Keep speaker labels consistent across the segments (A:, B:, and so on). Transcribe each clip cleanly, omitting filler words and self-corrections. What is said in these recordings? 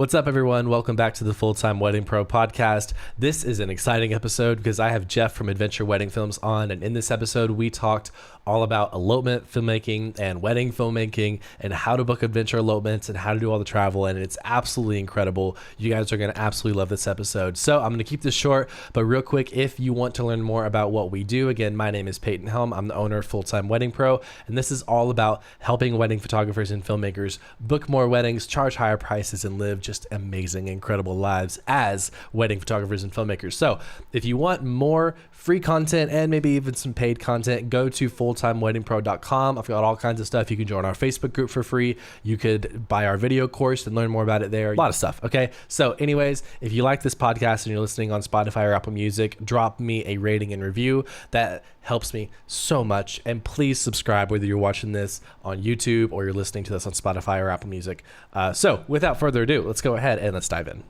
A: What's up, everyone? Welcome back to the Full-Time Wedding Pro podcast. This is an exciting episode because I have Jeff from Adventure Wedding Films on, and in this episode, we talked all about elopement filmmaking and wedding filmmaking and how to book adventure elopements and how to do all the travel, and it's absolutely incredible. You guys are going to absolutely love this episode. So I'm going to keep this short, but real quick, if you want to learn more about what we do, again, my name is Peyton Helm. I'm the owner of Full-Time Wedding Pro, and this is all about helping wedding photographers and filmmakers book more weddings, charge higher prices, and live just amazing, incredible lives as wedding photographers and filmmakers. So if you want more free content and maybe even some paid content, go to fulltimeweddingpro.com. I've got all kinds of stuff. You can join our Facebook group for free. You could buy our video course and learn more about it there. A lot of stuff. Okay. So anyways, if you like this podcast and you're listening on Spotify or Apple Music, drop me a rating and review. That helps me so much. And please subscribe whether you're watching this on YouTube or you're listening to this on Spotify or Apple Music. So without further ado, let's go ahead and let's dive in.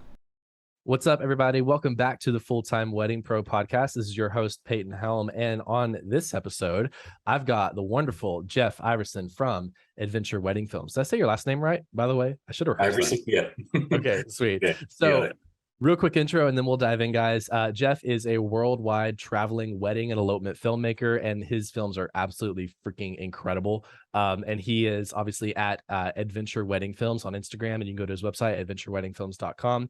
A: What's up, everybody? Welcome back to the Full-Time Wedding Pro podcast. This is your host, Peyton Helm. And on this episode, I've got the wonderful Jeff Iverson from Adventure Wedding Films. Did I say your last name right, by the way? I should have heard
B: Iverson,
A: that.
B: yeah.
A: Okay, sweet.
B: Yeah,
A: so real quick intro, and then we'll dive in, guys. Jeff is a worldwide traveling wedding and elopement filmmaker, and his films are absolutely freaking incredible. And he is obviously at Adventure Wedding Films on Instagram, and you can go to his website, adventureweddingfilms.com.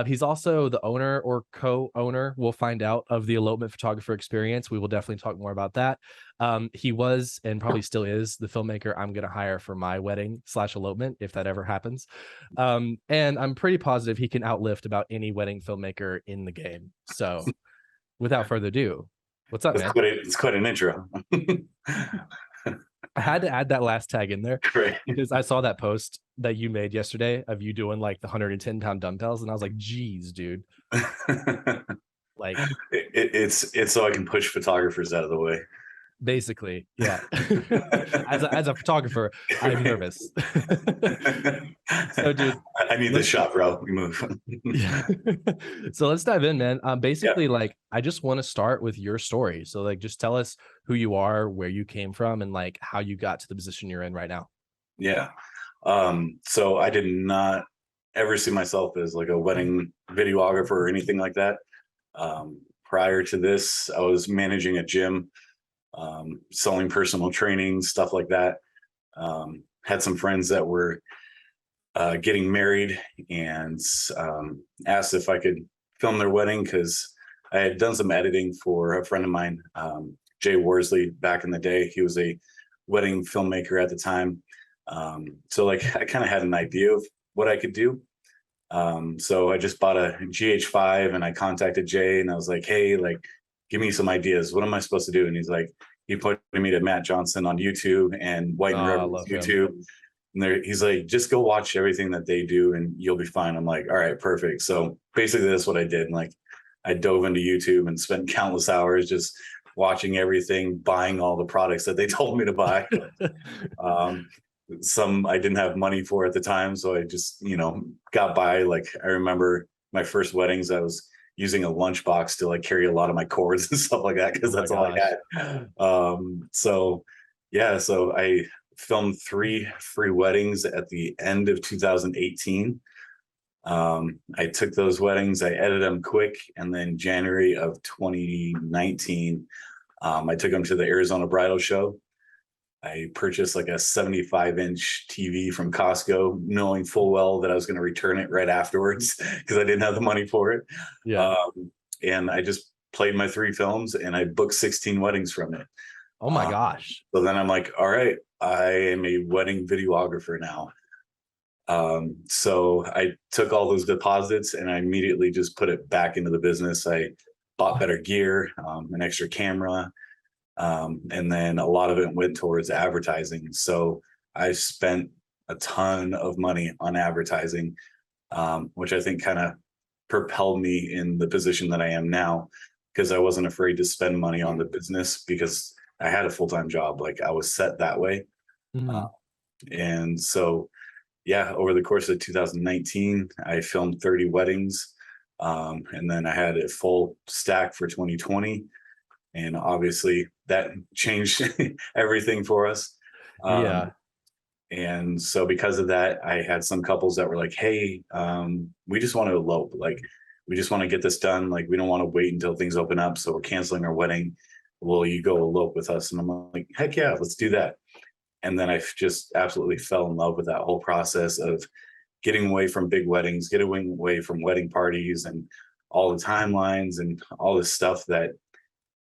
A: He's also the owner or co-owner, we'll find out, of the Elopement Photographer Experience. We will definitely talk more about that. He was, and probably still is, the filmmaker I'm going to hire for my wedding / elopement, if that ever happens. And I'm pretty positive he can outlift about any wedding filmmaker in the game. So without further ado, what's up, man?
B: It's quite an intro.
A: I had to add that last tag in there
B: Right.
A: because I saw that post that you made yesterday of you doing like the 110-pound dumbbells, and I was like, geez, dude. Like
B: it's so I can push photographers out of the way.
A: Basically, yeah. as a photographer, I'm nervous. So, dude,
B: I need this shot, bro. We move.
A: Yeah. So let's dive in, man. Basically, like, I just want to start with your story. So, like, just tell us who you are, where you came from, and like how you got to the position you're in right now.
B: Yeah. So I did not ever see myself as like a wedding videographer or anything like that. Prior to this, I was managing a gym, selling personal training, stuff like that. Had some friends that were getting married and asked if I could film their wedding because I had done some editing for a friend of mine, Jay Worsley, back in the day. He was a wedding filmmaker at the time. So like I kind of had an idea of what I could do. So I just bought a GH5 and I contacted Jay and I was like, hey, like, give me some ideas. What am I supposed to do? And he's like, he pointed me to Matt Johnson on YouTube and White and Rebel's YouTube. And he's like, just go watch everything that they do and you'll be fine. I'm like, all right, perfect. So basically that's what I did. And like, I dove into YouTube and spent countless hours just watching everything, buying all the products that they told me to buy. Some I didn't have money for at the time. So I just, got by. Like, I remember my first weddings, I was using a lunchbox to like carry a lot of my cords and stuff like that because that's all I had. So I filmed 3 free weddings at the end of 2018. I took those weddings, I edited them quick, and then January of 2019, I took them to the Arizona Bridal Show. I purchased like a 75-inch TV from Costco, knowing full well that I was going to return it right afterwards because I didn't have the money for it.
A: Yeah.
B: And I just played my 3 films and I booked 16 weddings from it.
A: Oh my gosh.
B: So then I'm like, all right, I am a wedding videographer now. So I took all those deposits and I immediately just put it back into the business. I bought better gear, an extra camera. And then a lot of it went towards advertising. So I spent a ton of money on advertising, which I think kind of propelled me in the position that I am now, because I wasn't afraid to spend money on the business because I had a full-time job. Like, I was set that way.
A: Mhm.
B: And so, yeah, over the course of 2019, I filmed 30 weddings. And then I had a full stack for 2020. And obviously that changed everything for us.
A: Yeah.
B: And so because of that, I had some couples that were like, hey, we just want to elope. Like, we just want to get this done. Like, we don't want to wait until things open up. So we're canceling our wedding. Will you go elope with us? And I'm like, heck yeah, let's do that. And then I just absolutely fell in love with that whole process of getting away from big weddings, getting away from wedding parties and all the timelines and all this stuff that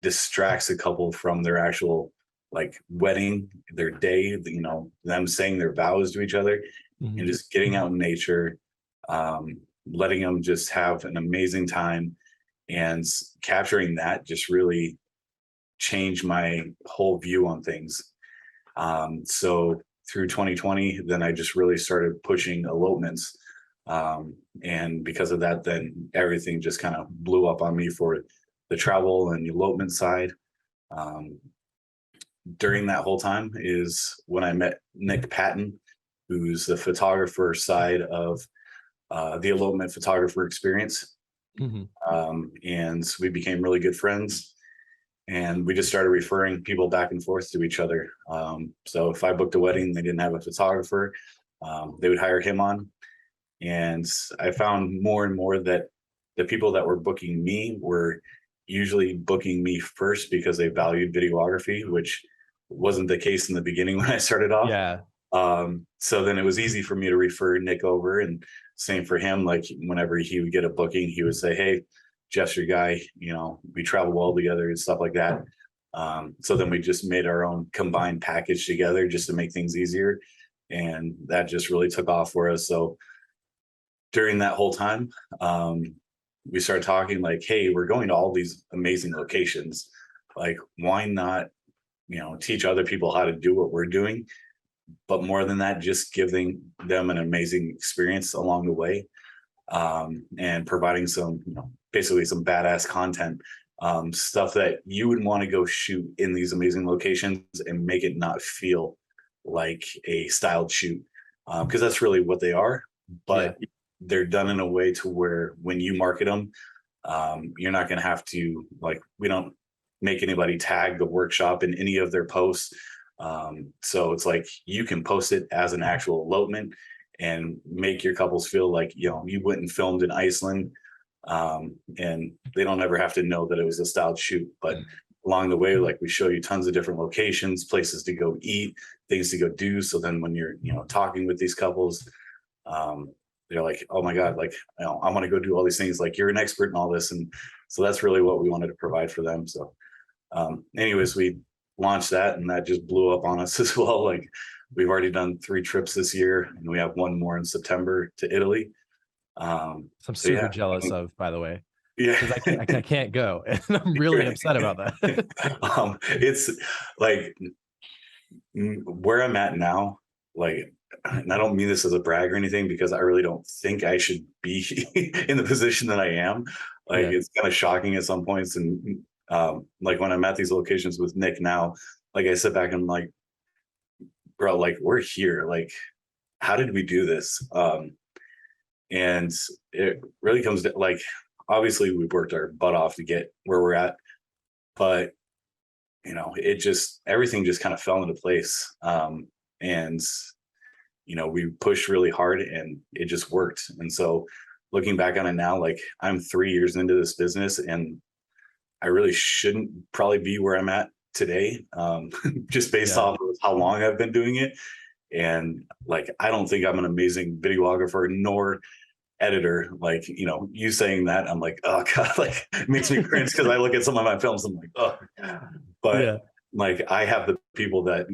B: distracts a couple from their actual like wedding, their day, them saying their vows to each other, and
A: Mhm.
B: just getting out in nature, um, letting them just have an amazing time, and capturing that just really changed my whole view on things. So through 2020, then I just really started pushing elopements. And because of that, then everything just kind of blew up on me for the travel and elopement side. Um, During that whole time is when I met Nick Patton, who's the photographer side of the elopement photographer experience.
A: Mhm.
B: And we became really good friends. And we just started referring people back and forth to each other. So if I booked a wedding, they didn't have a photographer, they would hire him on. And I found more and more that the people that were booking me were usually booking me first because they valued videography, which wasn't the case in the beginning when I started off.
A: Yeah.
B: So then it was easy for me to refer Nick over, and same for him. Like whenever he would get a booking, he would say, "Hey, Jeff's your guy. We travel well together and stuff like that." So then we just made our own combined package together just to make things easier, and that just really took off for us. So during that whole time, we started talking like, "Hey, we're going to all these amazing locations. Like, why not, teach other people how to do what we're doing?" But more than that, just giving them an amazing experience along the way, and providing some, basically some badass content, stuff that you would want to go shoot in these amazing locations and make it not feel like a styled shoot, because that's really what they are.
A: Yeah.
B: But they're done in a way to where when you market them, you're not going to have to, like, we don't make anybody tag the workshop in any of their posts. So it's like you can post it as an actual elopement and make your couples feel like, you went and filmed in Iceland. And they don't ever have to know that it was a styled shoot. But along the way, like, we show you tons of different locations, places to go eat, things to go do. So then when you're, talking with these couples, um, they're like, oh my God, like, I want to go do all these things. Like, you're an expert in all this. And so that's really what we wanted to provide for them. So anyways, we launched that, and that just blew up on us as well. Like, we've already done 3 trips this year, and we have one more in September to Italy.
A: So I'm
B: So
A: super
B: yeah,
A: jealous of, by the way,
B: yeah.
A: because I can't go, and I'm really upset about that.
B: It's like, where I'm at now, like, and I don't mean this as a brag or anything, because I really don't think I should be in the position that I am. Like,
A: Yeah.
B: it's kind of shocking at some points. And like when I'm at these locations with Nick now, like, I sit back and I'm like, bro, like, we're here. Like, how did we do this? And it really comes to, like, obviously we've worked our butt off to get where we're at, but it just, everything just kind of fell into place. And we pushed really hard, and it just worked. And so looking back on it now, like, I'm 3 years into this business, and I really shouldn't probably be where I'm at today, just based
A: Yeah.
B: off of how long I've been doing it. And like, I don't think I'm an amazing videographer nor editor. Like, you saying that, I'm like, oh God, like, it makes me cringe because I look at some of my films, I'm like, oh. But
A: Yeah.
B: like, I have the people that,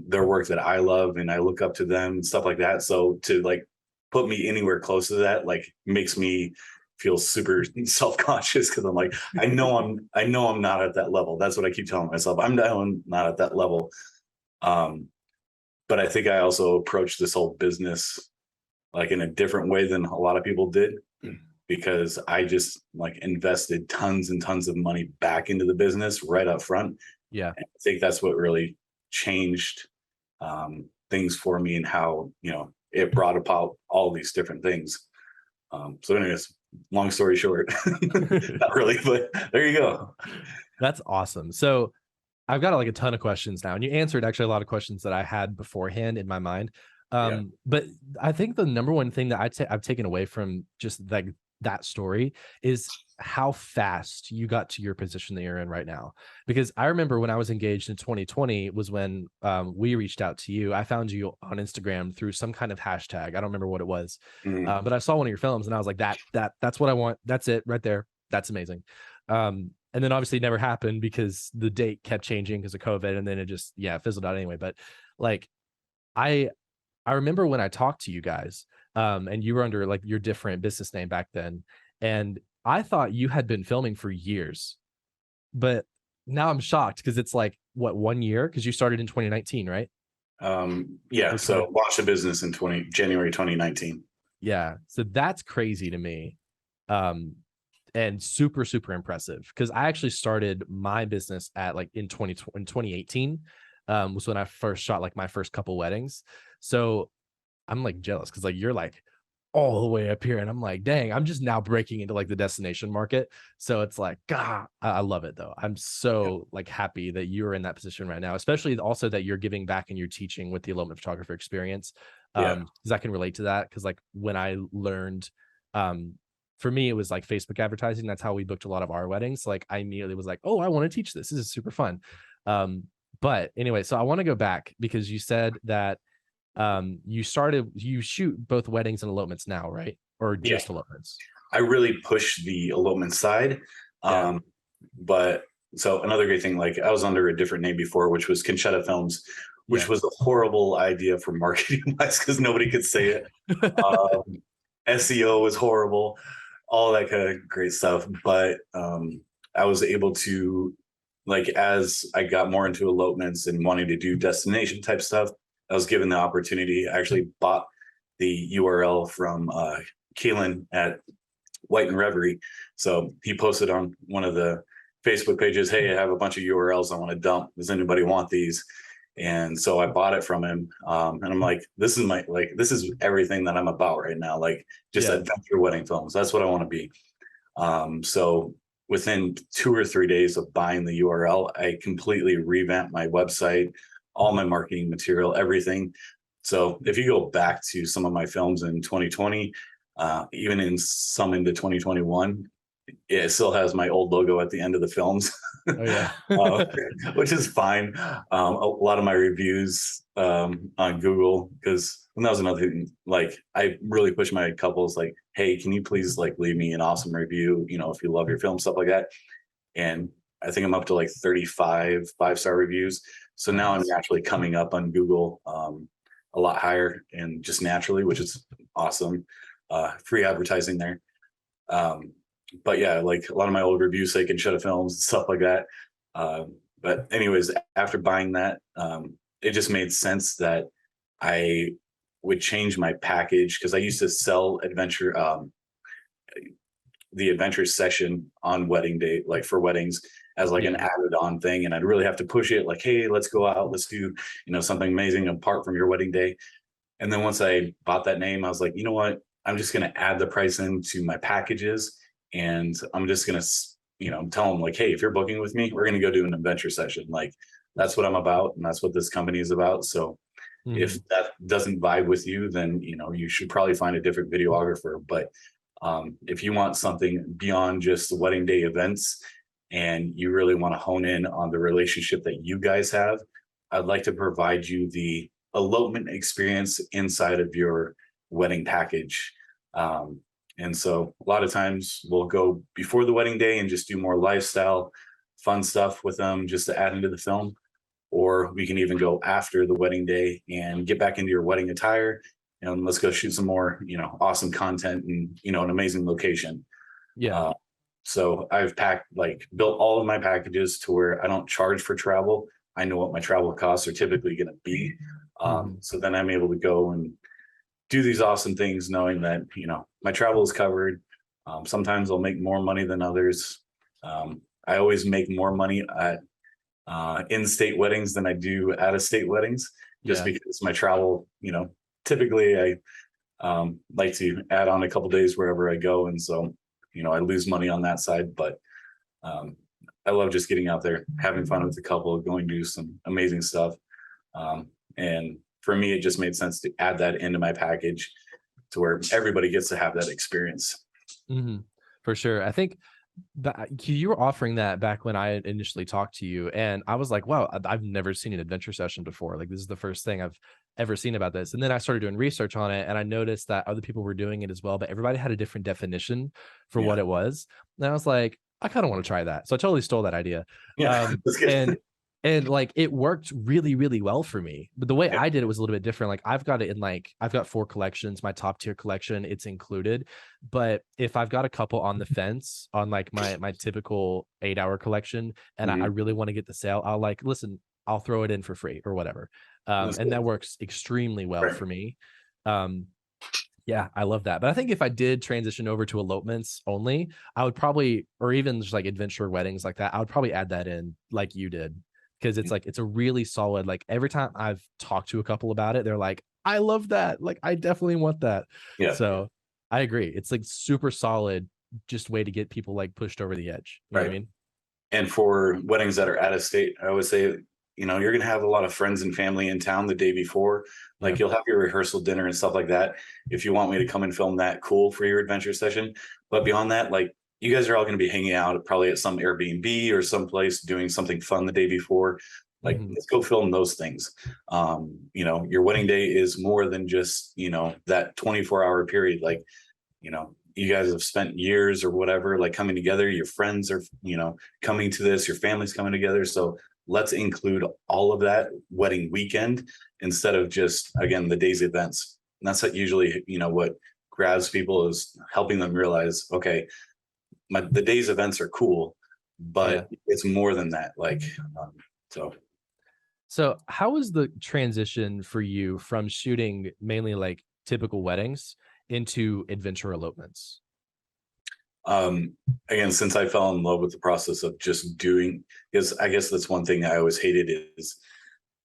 B: their work that I love and I look up to them and stuff like that. So to like put me anywhere close to that, like, makes me feel super self-conscious, because I'm like, I know I'm not at that level. That's what I keep telling myself. I'm not at that level. Um, but I think I also approached this whole business like in a different way than a lot of people did, because I just like invested tons and tons of money back into the business right up front.
A: Yeah.
B: And I think that's what really changed things for me, and how, it brought about all these different things. So anyways, long story short, not really, but there you go.
A: That's awesome. So I've got like a ton of questions now, and you answered actually a lot of questions that I had beforehand in my mind.
B: Yeah.
A: But I think the number one thing that I've taken away from just like that story is how fast you got to your position that you're in right now. Because I remember when I was engaged in 2020 was when we reached out to you. I found you on Instagram through some kind of hashtag. I don't remember what it was,
B: Mhm.
A: but I saw one of your films and I was like, that's what I want. That's it right there. That's amazing. And then obviously it never happened because the date kept changing because of COVID, and then it just fizzled out anyway. But like I I remember when I talked to you guys, and you were under like your different business name back then, and I thought you had been filming for years, but now I'm shocked because it's like what 1 year because you started in 2019, right?
B: Yeah.
A: Or
B: So
A: 20,
B: launched a business in January 2019.
A: yeah. So that's crazy to me. Um, and super super impressive because I actually started my business at like in 2018 was when I first shot like my first couple weddings. So I'm like jealous because like you're like all the way up here and I'm like dang, I'm just now breaking into like the destination market. So it's like god, I love it though. I'm
B: Yeah.
A: so like happy that you're in that position right now, especially also that you're giving back and you're teaching with the elopement photographer experience.
B: Yeah.
A: Because I can relate to that because like when I learned um for me, it was like Facebook advertising. That's how we booked a lot of our weddings. Like I immediately was like, oh, I want to teach this. This is super fun. Um, but anyway, so I want to go back because you said that you shoot both weddings and elopements now, right? Or
B: Yeah.
A: just elopements?
B: I really push the elopement side.
A: Yeah.
B: Um, but so another great thing, like I was under a different name before, which was Conchetta Films, which
A: Yeah.
B: was a horrible idea for marketing wise because nobody could say it. Um, SEO was horrible, all that kind of great stuff. But I was able to, like, as I got more into elopements and wanting to do destination type stuff, I was given the opportunity. I actually bought the URL from Keelan at White and Reverie. So he posted on one of the Facebook pages, "Hey, I have a bunch of URLs I want to dump. Does anybody want these?" And so I bought it from him, and I'm like, this is everything that I'm about right now, like just
A: Yeah.
B: adventure wedding films. That's what I want to be. So within 2 or 3 days of buying the URL, I completely revamped my website, all my marketing material, everything. So if you go back to some of my films in 2020, even in some into 2021, it still has my old logo at the end of the films,
A: Oh yeah.
B: uh, which is fine. A lot of my reviews on Google, because that was another thing. Like I really push my couples, like, "Hey, can you please like leave me an awesome review? You know, if you love your film, stuff like that." And I think I'm up to like 35 5-star reviews. So now I'm
A: Nice.
B: naturally coming up on Google a lot higher and just naturally, which is awesome. Free advertising there. Um, but yeah, like a lot of my old reviews, say Conchetta Films and stuff like that. But anyways, after buying that, it just made sense that I would change my package because I used to sell the adventure session on wedding day, like for weddings, as like an
A: Yeah.
B: added on thing. And I'd really have to push it like, "Hey, let's go out, let's do, something amazing apart from your wedding day." And then once I bought that name, I was like, you know what? I'm just going to add the price into my packages. And I'm just going to, tell them like, "Hey, if you're booking with me, we're going to go do an adventure session." Like that's what I'm about. And that's what this company is about. So if
A: Mhm.
B: that doesn't vibe with you, then, you should probably find a different videographer. But if you want something beyond just the wedding day events and you really want to hone in on the relationship that you guys have, I'd like to provide you the elopement experience inside of your wedding package. Um, and so a lot of times we'll go before the wedding day and just do more lifestyle, fun stuff with them just to add into the film. Or we can even go after the wedding day and get back into your wedding attire and let's go shoot some more, awesome content and, an amazing location.
A: Yeah.
B: Uh, so I've built all of my packages to where I don't charge for travel. I know what my travel costs are typically going to be.
A: Mhm.
B: So then I'm able to go and do these awesome things knowing that, my travel is covered. Sometimes I'll make more money than others. I always make more money at in-state weddings than I do out-of-state weddings, just
A: Yeah.
B: because my travel, typically I like to add on a couple days wherever I go, and so I lose money on that side. But um, I love just getting out there, having fun with the couple, going to do some amazing stuff. And for me, it just made sense to add that into my package to where everybody gets to have that experience.
A: Hmm. For sure. I think you were offering that back when I had initially talked to you, and I was like, "Wow, I've never seen an adventure session before. Like, this is the first thing I've ever seen about this." And then I started doing research on it, and I noticed that other people were doing it as well, but everybody had a different definition for
B: Yeah.
A: what it was. And I was like, "I kind of want to try that." So I totally stole that idea,
B: Yeah. That's good.
A: and like it worked really, really well for me. But the way
B: Yeah.
A: I did it was a little bit different. Like I've got it in I've got 4 collections. My top tier collection, it's included. But if I've got a couple on the fence on like my typical 8 hour collection, and I
B: Mhm.
A: really want to get the sale, I'll like listen, I'll throw it in for free or whatever.
B: That's
A: And
B: good.
A: that works extremely well
B: Right.
A: for me. Um, yeah, I love that. But I think if I did transition over to elopements only, I would probably, or even just like adventure weddings like that, I would probably add that in like you did. Because it's like, it's a really solid, like every time I've talked to a couple about it, they're like, I love that. Like, I definitely want that.
B: Yeah.
A: So I agree. It's like super solid, just way to get people like pushed over the edge. You know what
B: Right.
A: I mean?
B: And for weddings that are out of state, I would say, you're going to have a lot of friends and family in town the day before.
A: Yeah.
B: Like you'll have your rehearsal dinner and stuff like that. If you want me to come and film that, cool, for your adventure session. But beyond that, like you guys are all going to be hanging out probably at some Airbnb or someplace doing something fun the day before. Like
A: Hmm.
B: let's go film those things. Your wedding day is more than just, that 24-hour period. Like, you guys have spent years or whatever, like coming together. Your friends are, coming to this, your family's coming together. So let's include all of that wedding weekend instead of just, again, the day's events. And that's what usually, what grabs people is helping them realize, okay, the day's events are cool,
A: Yeah.
B: but it's more than that. Like, so
A: So how was the transition for you from shooting mainly like typical weddings into adventure elopements?
B: um again, since I fell in love with the process of just doing, because I guess that's one thing I always hated is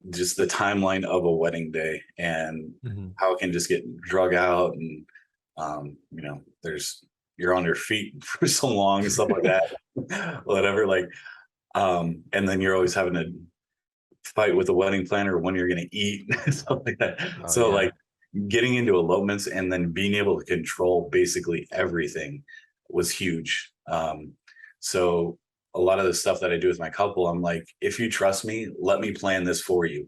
B: just the timeline of a wedding day and
A: Mhm.
B: how it can just get drug out and there's you're on your feet for so long and stuff like that. Whatever, like and then you're always having to fight with the wedding planner when you're going to eat stuff like that.
A: Oh
B: So
A: yeah.
B: like getting into elopements and then being able to control basically everything was huge. So a lot of the stuff that I do with my couple, I'm like, if you trust me, let me plan this for you.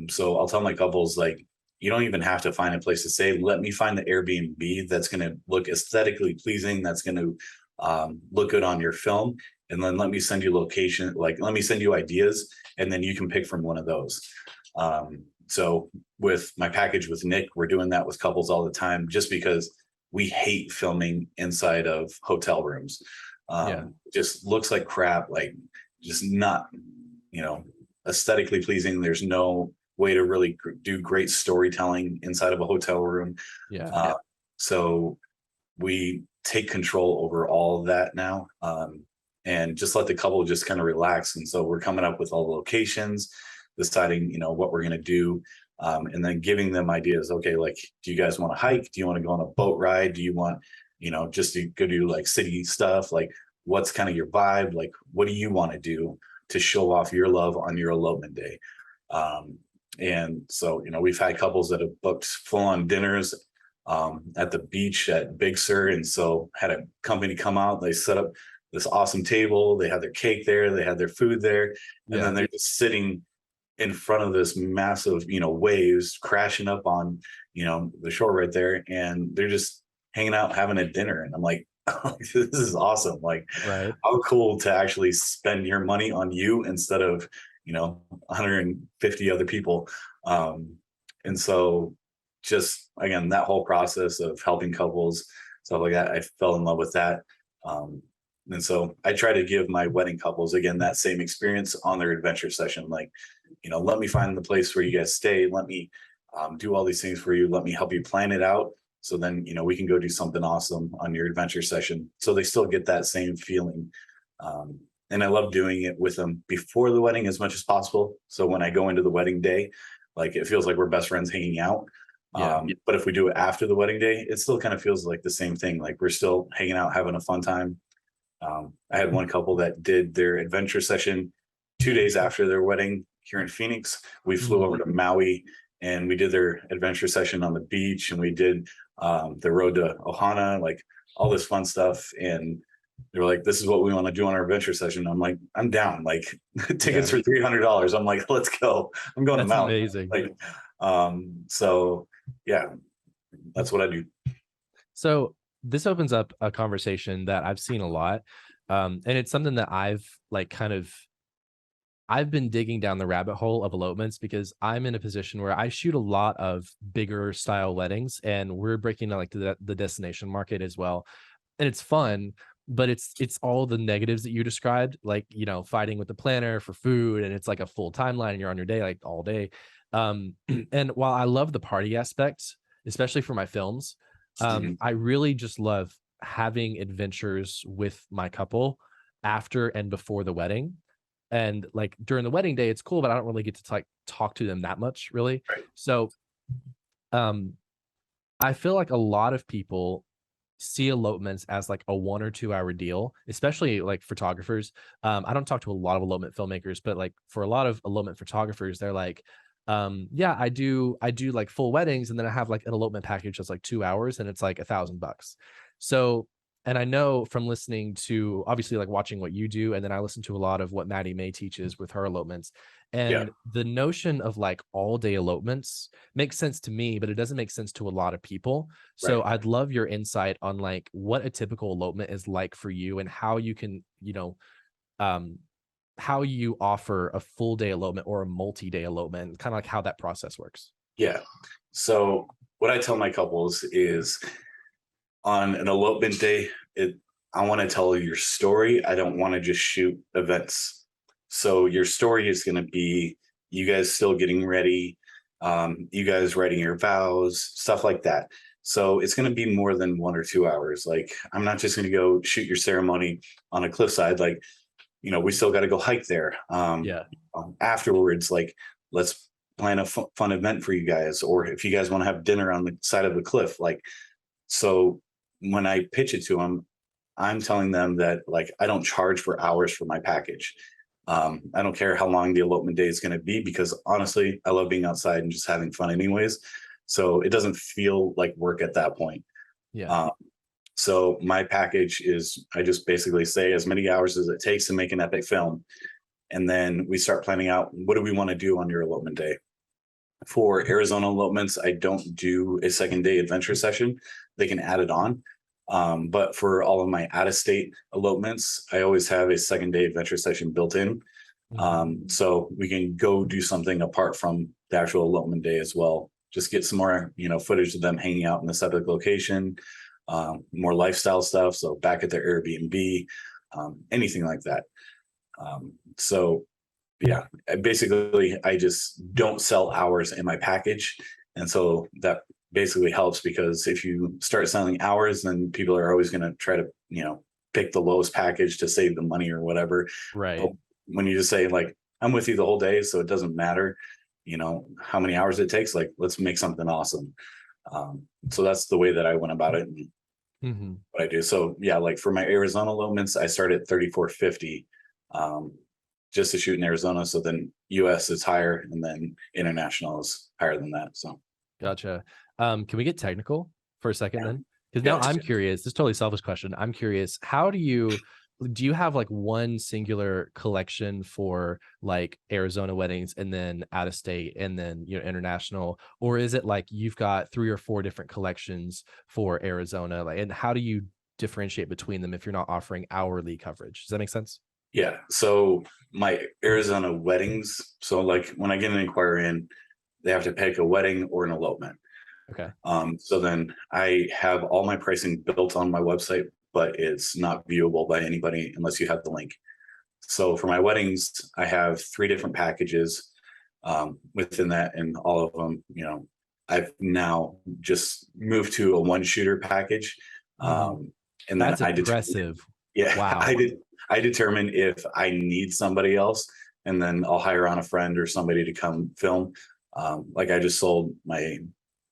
B: So I'll tell my couples, like, you don't even have to find a place to stay. Let me find the Airbnb that's going to look aesthetically pleasing, that's going to look good on your film. And then let me send you location, like, let me send you ideas, and then you can pick from one of those. So with my package with Nick, we're doing that with couples all the time just because we hate filming inside of hotel rooms.
A: Yeah.
B: Just looks like crap, like just not, you know, aesthetically pleasing. There's no way to really do great storytelling inside of a hotel room.
A: Yeah.
B: So we take control over all of that now, and just let the couple just kind of relax. And so we're coming up with all the locations, deciding, what we're going to do, and then giving them ideas. Okay, like, do you guys want to hike? Do you want to go on a boat ride? Do you want, just to go do like city stuff? Like, what's kind of your vibe? Like, what do you want to do to show off your love on your elopement day? And so, we've had couples that have booked full on dinners at the beach at Big Sur. And so had a company come out, they set up this awesome table, they had their cake there, they had their food there, and
A: Yeah.
B: then they're just sitting in front of this massive, waves crashing up on, the shore right there. And they're just hanging out, having a dinner. And I'm like, this is awesome. Like,
A: Right.
B: how cool to actually spend your money on you instead of, 150 other people. And so just again, that whole process of helping couples, stuff like that, I fell in love with that. Um, and so I try to give my wedding couples again that same experience on their adventure session. Like, let me find the place where you guys stay. Let me do all these things for you. Let me help you plan it out. So then, we can go do something awesome on your adventure session. So they still get that same feeling. Um, and I love doing it with them before the wedding as much as possible. So when I go into the wedding day, like it feels like we're best friends hanging out.
A: Yeah.
B: But if we do it after the wedding day, it still kind of feels like the same thing. Like we're still hanging out, having a fun time. I had one couple that did their adventure session 2 days after their wedding here in Phoenix. We flew over to Maui and we did their adventure session on the beach, and we did the road to Ohana, like all this fun stuff. And they were like, "This is what we want to do on our adventure session." I'm like, "I'm down." Like
A: Yeah,
B: tickets for $300. I'm like, "Let's go." I'm going to
A: that's
B: Maui.
A: amazing.
B: Like, so yeah, that's what I do.
A: So this opens up a conversation that I've seen a lot. And it's something that I've been digging down the rabbit hole of elopements because I'm in a position where I shoot a lot of bigger style weddings, and we're breaking down like the destination market as well. And it's fun, but it's all the negatives that you described, like, fighting with the planner for food, and it's like a full timeline and you're on your day like all day. And while I love the party aspect, especially for my films,
B: Mhm.
A: I really just love having adventures with my couple after and before the wedding. And like during the wedding day, it's cool, but I don't really get to like talk to them that much, really.
B: Right.
A: So um I feel like a lot of people see elopements as like a 1 or 2 hour deal, especially like photographers. I don't talk to a lot of elopement filmmakers, but like for a lot of elopement photographers, they're like, yeah, I do like full weddings, and then I have like an elopement package that's like 2 hours and it's like $1,000. So, and I know from listening to obviously like watching what you do, and then I listen to a lot of what Maddie May teaches with her elopements.
B: Yeah.
A: And the notion of like all day elopements makes sense to me, but it doesn't make sense to a lot of people. So
B: Right.
A: I'd love your insight on like what a typical elopement is like for you, and how you can, um, how you offer a full day elopement or a multi-day elopement, kind of like how that process works.
B: Yeah. So what I tell my couples is on an elopement day, I want to tell your story. I don't want to just shoot events. So your story is going to be you guys still getting ready, you guys writing your vows, stuff like that. So it's going to be more than 1 or 2 hours. Like I'm not just going to go shoot your ceremony on a cliffside. Like, we still got to go hike there.
A: Yeah.
B: Afterwards, like let's plan a fun event for you guys, or if you guys want to have dinner on the side of the cliff, like so when I pitch it to them, I'm telling them that like I don't charge for hours for my package. I don't care how long the elopement day is going to be, because honestly, I love being outside and just having fun anyways. So it doesn't feel like work at that point.
A: Yeah.
B: Um, so my package is I just basically say as many hours as it takes to make an epic film. And then we start planning out what do we want to do on your elopement day. For Arizona elopements, I don't do a second day adventure session. They can add it on. But for all of my out of state elopements, I always have a second day adventure session built in. So we can go do something apart from the actual elopement day as well. Just get some more, footage of them hanging out in this epic location, more lifestyle stuff. So back at their Airbnb, anything like that. So yeah, basically I just don't sell hours in my package. And so that basically helps, because if you start selling hours, then people are always going to try to, pick the lowest package to save the money or whatever. But
A: Right.
B: when you just say like, I'm with you the whole day, so it doesn't matter, how many hours it takes, like, let's make something awesome. So that's the way that I went about it and
A: Hmm.
B: what I do. So yeah, like for my Arizona elopements, I started at 3450. Um, just to shoot in Arizona. So then US is higher, and then international is higher than that. So
A: Gotcha. Can we get technical for a second
B: yeah,
A: then? Because now
B: yeah,
A: I'm curious. This is totally selfish question. I'm curious. How do you have like one singular collection for like Arizona weddings, and then out of state, and then international, or is it like you've got 3 or 4 different collections for Arizona? Like, and how do you differentiate between them if you're not offering hourly coverage? Does that make sense?
B: yeah. So my Arizona weddings. So like when I get an inquiry in, they have to pick a wedding or an elopement.
A: Okay.
B: So then I have all my pricing built on my website, but it's not viewable by anybody unless you have the link. So for my weddings, I have 3 different packages within that, and all of them, I've now just moved to a one shooter package.
A: Hmm.
B: Um, and then
A: That's
B: I determine,
A: impressive.
B: yeah,
A: Wow.
B: I determine if I need somebody else, and then I'll hire on a friend or somebody to come film. Like I just sold my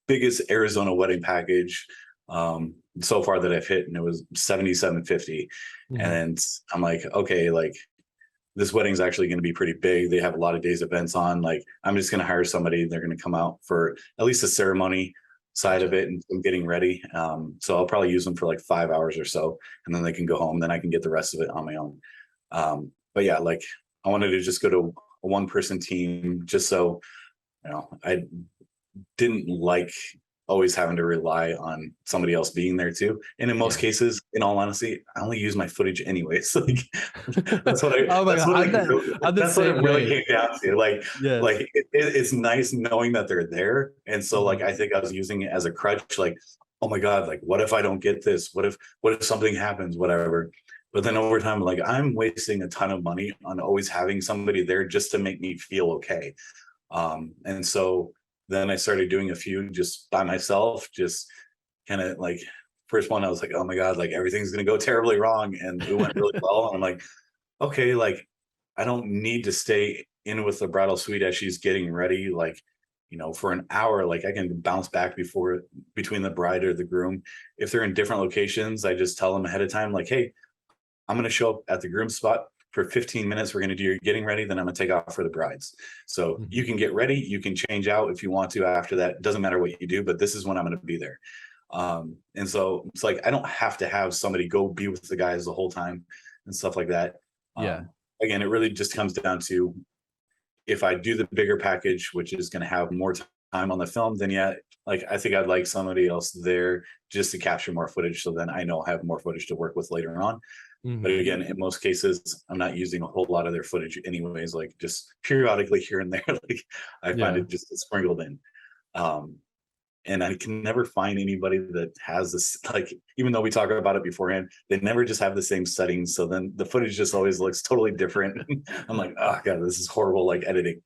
B: biggest Arizona wedding package so far that I've hit, and it was 7750.
A: Mhm.
B: And I'm like, okay, like this wedding's actually going to be pretty big. They have a lot of days events on. Like, I'm just going to hire somebody. They're going to come out for at least the ceremony side of
A: Gotcha.
B: it and getting ready. So I'll probably use them for like 5 hours or so, and then they can go home. Then I can get the rest of it on my own. But yeah, like I wanted to just go to a one person team just so, I didn't like always having to rely on somebody else being there too. And in most
A: Yeah.
B: cases, in all honesty, I only use my footage anyways. Like that's what I
A: Oh my
B: that's
A: God,
B: what like
A: I'm the
B: that's what it
A: same
B: really
A: way.
B: came down to.
A: Yes.
B: It's nice knowing that they're there. And so like
A: Mhm.
B: I think I was using it as a crutch, like, oh my God, like what if I don't get this? What if something happens, whatever. But then over time, like I'm wasting a ton of money on always having somebody there just to make me feel okay. And so then I started doing a few just by myself, just kind of like first one, I was like, oh my God, like everything's gonna go terribly wrong. And it went really well. And I'm like, okay, like I don't need to stay in with the bridal suite as she's getting ready, like, for an hour. Like I can bounce back before between the bride or the groom. If they're in different locations, I just tell them ahead of time, like, hey, I'm going to show up at the groom spot for 15 minutes. We're going to do your getting ready. Then I'm going to take off for the brides. So
A: Mhm.
B: you can get ready. You can change out if you want to after that. It doesn't matter what you do, but this is when I'm going to be there. And so it's like, I don't have to have somebody go be with the guys the whole time and stuff like that.
A: Yeah.
B: Again, it really just comes down to if I do the bigger package, which is going to have more time on the film, then yeah, like I think I'd like somebody else there just to capture more footage. So then I know I have more footage to work with later on. But
A: Mhm.
B: again, in most cases, I'm not using a whole lot of their footage anyways, like just periodically here and there. Like I find
A: Yeah.
B: it just sprinkled in. Um, and I can never find anybody that has this, like, even though we talk about it beforehand, they never just have the same settings. So then the footage just always looks totally different. I'm like, oh God, this is horrible, like editing.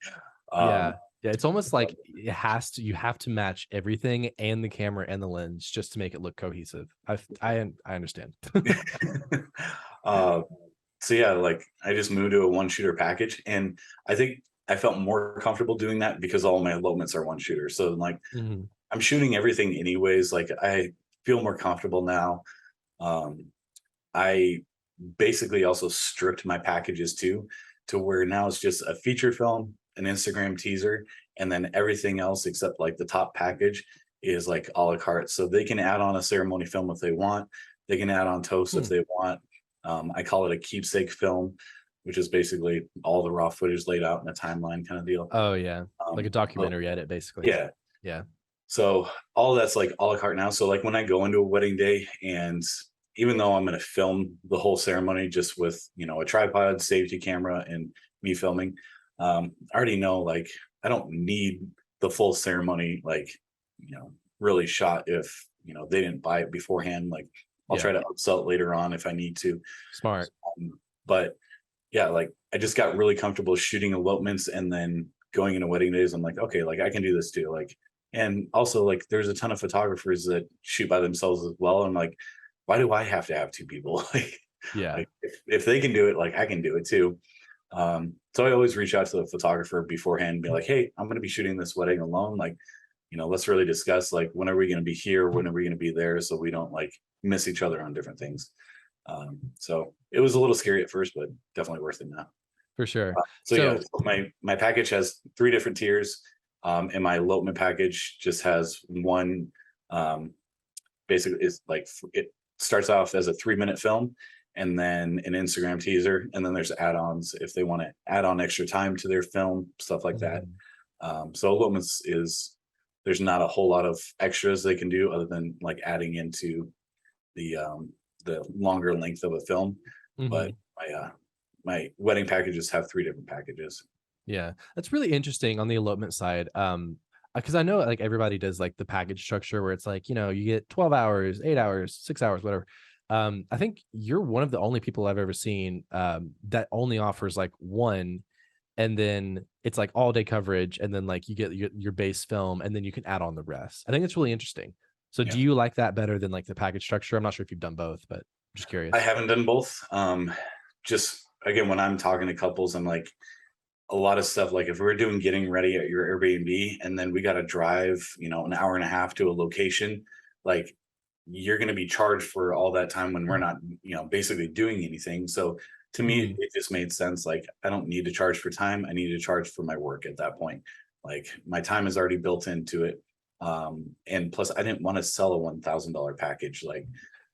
A: Yeah.
B: Um,
A: Yeah, it's almost like you have to match everything and the camera and the lens just to make it look cohesive. I understand.
B: uh, so yeah, like I just moved to a one shooter package, and I think I felt more comfortable doing that because all my elopements are one shooter. So like
A: Mhm.
B: I'm shooting everything anyways. Like I feel more comfortable now. Um, I basically also stripped my packages too, to where now it's just a feature film, an Instagram teaser, and then everything else except like the top package is like a la carte. So they can add on a ceremony film if they want. They can add on toast if
A: Hmm.
B: they want. I call it a keepsake film, which is basically all the raw footage laid out in a timeline kind of deal.
A: Oh, yeah. Like a
B: But
A: documentary edit, basically.
B: yeah,
A: Yeah.
B: so all that's like a la carte now. So like when I go into a wedding day, and even though I'm going to film the whole ceremony just with a tripod, safety camera, and me filming, I already know like I don't need the full ceremony like really shot if they didn't buy it beforehand. Like I'll
A: Yeah.
B: try to upsell it later on if I need to.
A: Smart.
B: But yeah, like I just got really comfortable shooting elopements and then going into wedding days. I'm like, okay, like I can do this too. Like, and also like there's a ton of photographers that shoot by themselves as well. I'm like, why do I have to have two people?
A: Yeah.
B: Like if they can do it, like I can do it too. So I always reach out to the photographer beforehand and be like, hey, I'm going to be shooting this wedding alone. Like, let's really discuss like when are we going to be here? When are we going to be there? So we don't like miss each other on different things. So it was a little scary at first, but definitely worth it now.
A: For sure.
B: So yeah,
A: So
B: so my package has three different tiers, and my elopement package just has one. Um, Basically, is like it starts off as a 3 minute film, and then an Instagram teaser, and then there's add-ons if they want to add on extra time to their film, stuff like that.
A: Mhm.
B: So elopements is there's not a whole lot of extras they can do other than like adding into the longer length of a film. But
A: Mhm.
B: my wedding packages have three different packages.
A: Yeah, that's really interesting on the elopement side. Because I know like everybody does like the package structure where it's like, you get 12 hours, 8 hours, 6 hours, whatever. I think you're one of the only people I've ever seen that only offers like one, and then it's like all day coverage, and then like you get your base film, and then you can add on the rest. I think it's really interesting. So do
B: Yeah,
A: you like that better than like the package structure? I'm not sure if you've done both, but I'm just
B: I
A: curious.
B: haven't done both. Just again, when I'm talking to couples, I'm like a lot of stuff. Like if we're doing getting ready at your Airbnb, and then we got to drive, an hour and a half to a location, like you're going to be charged for all that time when we're not, basically doing anything. So to me,
A: Mhm.
B: it just made sense. Like, I don't need to charge for time. I need to charge for my work at that point. Like, my time is already built into it. And plus, I didn't want to sell a $1,000 package. Like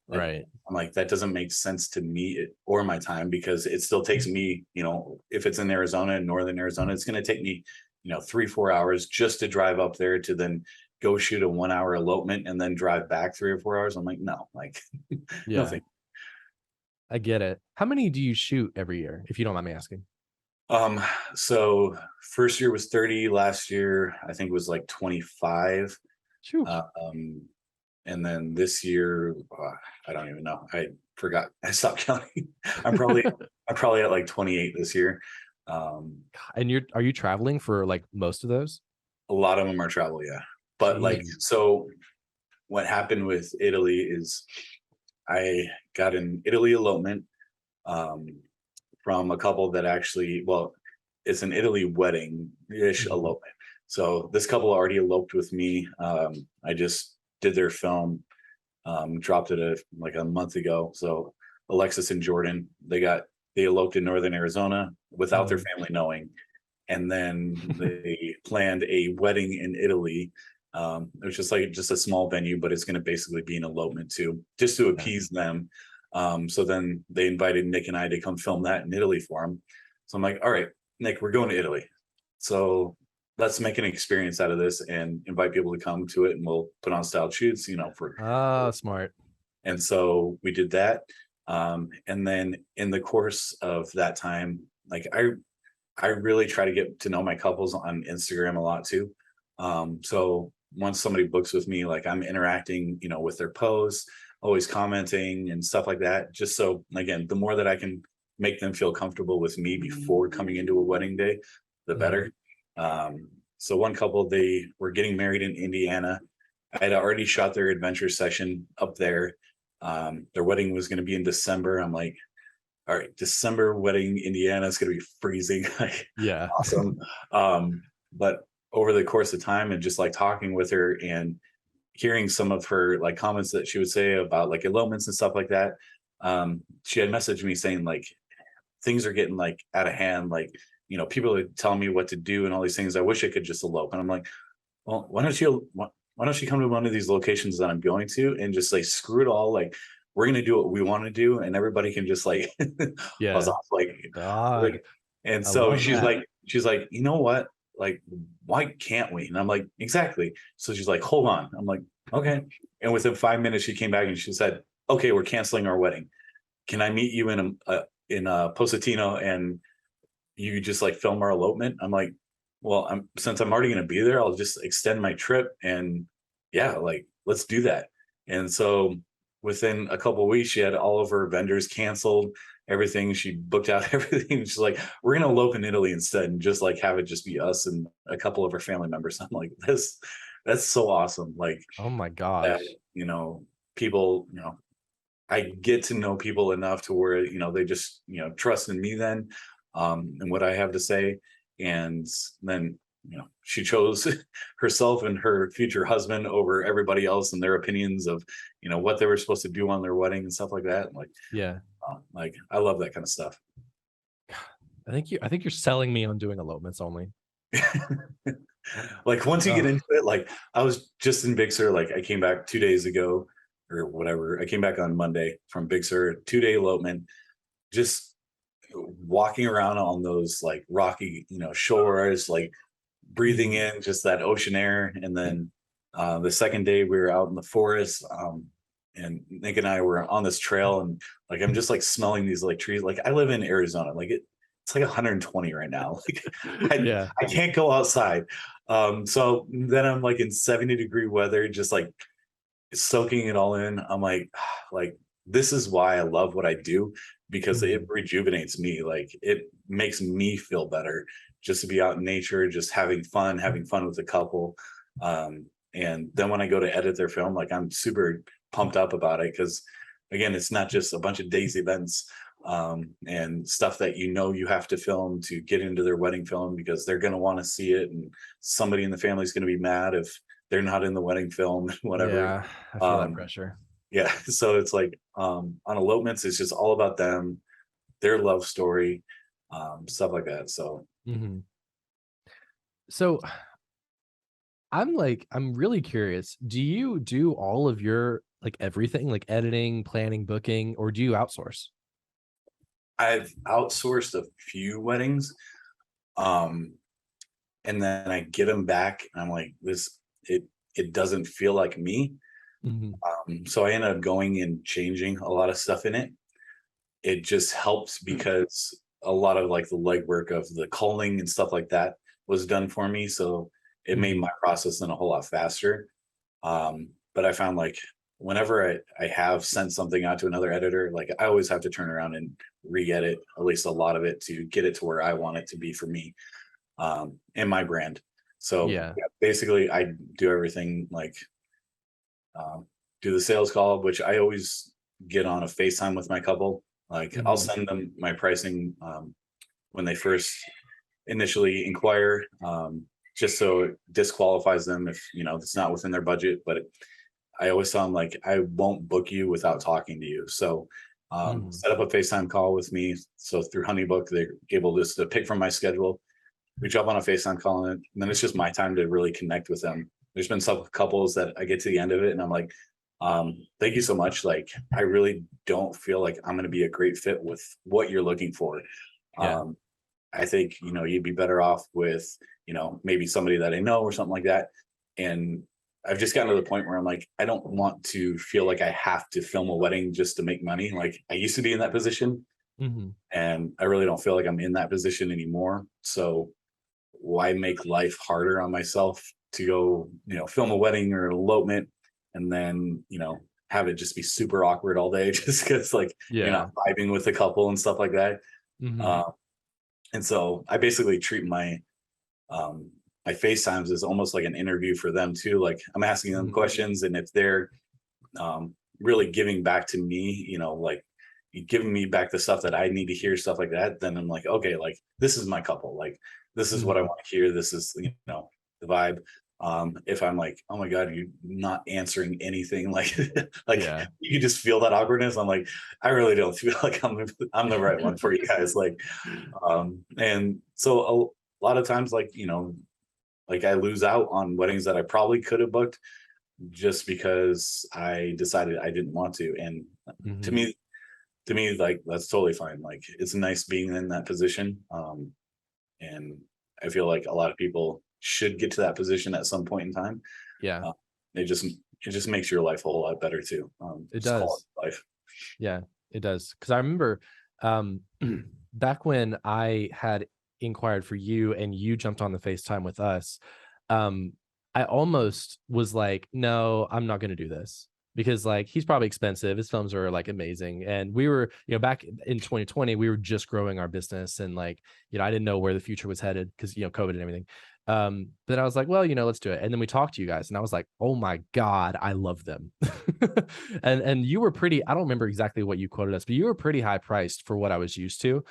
A: Right.
B: I'm like, that doesn't make sense to me or my time, because it still takes me, if it's in Arizona, in northern Arizona, it's going to take me, 3, 4 hours just to drive up there to then go shoot a 1 hour elopement and then drive back 3 or 4 hours. I'm like, no, like
A: Yeah,
B: nothing.
A: I get it. How many do you shoot every year, if you don't mind me asking?
B: Um, so first year was 30, last year I think was like 25.
A: Shoo.
B: Um, and then this year, I don't even know. I forgot. I stopped counting. I'm probably at like 28 this year. Um,
A: And are you traveling for like most of those?
B: a lot of them are travel, yeah. But like,
A: Jeez.
B: so what happened with Italy is I got an Italy elopement, um, from a couple that actually, well, it's an Italy wedding-ish
A: Mhm.
B: elopement. So this couple already eloped with me. I just did their film, dropped it like a month ago. So Alexis and Jordan, they eloped in northern Arizona without their
A: Mhm.
B: family knowing, and then they planned a wedding in Italy. It was just a small venue, but it's going to basically be an elopement too, just to
A: Yeah.
B: appease them. So then they invited Nick and I to come film that in Italy for them. So I'm like, all right, Nick, we're going to Italy. So let's make an experience out of this and invite people to come to it, and we'll put on style shoots, for.
A: Ah, smart.
B: And so we did that. And then in the course of that time, like I really try to get to know my couples on Instagram a lot too. So once somebody books with me, like I'm interacting, with their posts, always commenting and stuff like that. Just so, again, the more that I can make them feel comfortable with me before coming into a wedding day, the
A: Mhm.
B: better. So one couple, they were getting married in Indiana. I had already shot their adventure section up there. Their wedding was going to be in December. I'm like, all right, December wedding, Indiana is going to be freezing. Like,
A: Yeah.
B: awesome. But over the course of time and just like talking with her and hearing some of her like comments that she would say about like elopements and stuff like that, she had messaged me saying like things are getting like out of hand. Like, people are telling me what to do and all these things. I wish I could just elope. And I'm like, well, why don't you come to one of these locations that I'm going to and just like screw it all? Like, we're gonna do what we want to do, and everybody can just like buzz
A: Yeah.
B: off.
A: Ah,
B: Like, and
A: I
B: so
A: love that.
B: she's like, you know what? Like, why can't we? And I'm like, exactly. So she's like, hold on. I'm like, okay. And within 5 minutes, she came back and she said, okay, we're canceling our wedding. Can I meet you in a Positano, and you just like film our elopement? I'm like, well, since I'm already going to be there, I'll just extend my trip, and yeah, like let's do that. And so within a couple of weeks, she had all of her vendors canceled, everything. She booked out everything. She's like, we're going to elope in Italy instead, and just like have it just be us and a couple of our family members. I'm like, that's so awesome. Like
A: Oh my
B: that,
A: gosh.
B: people, I get to know people enough to where, they just, trust in me then, and what I have to say. And then, she chose herself and her future husband over everybody else and their opinions of, what they were supposed to do on their wedding and stuff like that.
A: Yeah.
B: Like I love that kind of stuff.
A: I think you're selling me on doing elopements only.
B: Like once you get
A: Ugh.
B: into it, like I was just in Big Sur, like I came back 2 days ago or whatever. I came back on Monday from Big Sur, 2 day elopement, just walking around on those like rocky, shores, like breathing
A: Mhm.
B: in just that ocean air. And then the second day we were out in the forest, and Nick and I were on this trail, and like I'm just like smelling these like trees. Like I live in Arizona, like it's like 120 right now. Like I
A: Yeah.
B: I can't go outside. So then I'm like in 70-degree weather, just like soaking it all in. I'm like, like this is why I love what I do, because it
A: Mhm.
B: rejuvenates me. Like it makes me feel better just to be out in nature, just having fun with a couple. And then when I go to edit their film, like I'm super pumped up about it, because again, it's not just a bunch of days events, and stuff that you have to film to get into their wedding film, because they're going to want to see it, and somebody in the family is going to be mad if they're not in the wedding film, whatever.
A: Yeah. I feel that
B: um
A: pressure.
B: yeah. So it's like on elopements, it's just all about them, their love story, stuff like that. So
A: Hmm. So I'm really curious. Do you do all of your like everything, like editing, planning, booking, or do you outsource?
B: I've outsourced a few weddings, um, and then I get them back, and I'm like, this it it doesn't feel like me.
A: Hmm.
B: So I ended up going and changing a lot of stuff in it. It just helps because a lot of like the legwork of the calling and stuff like that was done for me. So it made
A: Hmm.
B: my process then a whole lot faster. But I found like whenever I have sent something out to another editor, like I always have to turn around and re-edit at least a lot of it to get it to where I want it to be for me, and my brand. So
A: Yeah.
B: yeah, basically I do everything like um, do the sales call, which I always get on a FaceTime with my couple. Like I'll
A: Hmm.
B: send them my pricing when they first initially inquire, just so it disqualifies them if it's not within their budget. But I always tell them like I won't book you without talking to you. So
A: Hmm.
B: set up a FaceTime call with me. So through HoneyBook, they're able just to pick from my schedule. We jump on a FaceTime call, and then it's just my time to really connect with them. There's been some couples that I get to the end of it, and I'm like, thank you so much. Like, I really don't feel like I'm going to be a great fit with what you're looking for.
A: Yeah.
B: Um, I think, you'd be better off with, maybe somebody that I know or something like that. And I've just gotten to the point where I'm like, I don't want to feel like I have to film a wedding just to make money. Like I used to be in that position,
A: Hmm.
B: and I really don't feel like I'm in that position anymore. So why make life harder on myself to go, film a wedding or an elopement and then, have it just be super awkward all day just because like you're not
A: Yeah.
B: vibing with a couple and stuff like that.
A: Hmm.
B: Uh, and so I basically treat um my FaceTimes as almost like an interview for them too. Like I'm asking them
A: Hmm.
B: questions, and if they're really giving back to me, like giving me back the stuff that I need to hear, stuff like that, then I'm like, okay, like this is my couple. Like this is what I
A: Hmm.
B: want to hear. This is, the vibe. If I'm like, oh my God, you're not answering anything, like like
A: Yeah.
B: you can just feel that awkwardness. I'm like, I really don't feel like I'm the right one for you guys. Like, and so a lot of times, like, like I lose out on weddings that I probably could have booked just because I decided I didn't want to. And to
A: Hmm.
B: me, like that's totally fine. Like it's nice being in that position. And I feel like a lot of people should get to that position at some point in time.
A: Yeah.
B: Uh, it just makes your life a whole lot better too.
A: It
B: Just quality
A: does.
B: of life.
A: Yeah, it does. Because I remember um, back when I had inquired for you and you jumped on the FaceTime with us, um, I almost was like, no, I'm not going to do this because like he's probably expensive. His films are like amazing. And we were, back in 2020, we were just growing our business and like, I didn't know where the future was headed because, COVID and everything. But I was like, well, let's do it. And then we talked to you guys and I was like, oh my God, I love them. And you were pretty, I don't remember exactly what you quoted us, but you were pretty high priced for what I was used to,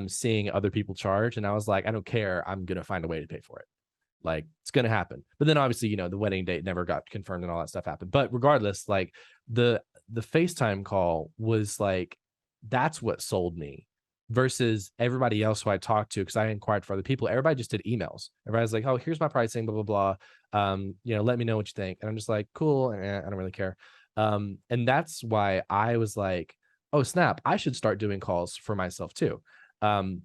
A: seeing other people charge. And I was like, I don't care. I'm going to find a way to pay for it. Like it's going to happen. But then obviously, the wedding date never got confirmed and all that stuff happened. But regardless, like the FaceTime call was like, that's what sold me versus everybody else who I talked to. Cause I inquired for other people. Everybody just did emails. Everybody's like, oh, here's my pricing, blah, blah, blah. Let me know what you think. And I'm just like, cool. I don't really care. And that's why I was like, oh, snap, I should start doing calls for myself too. Um,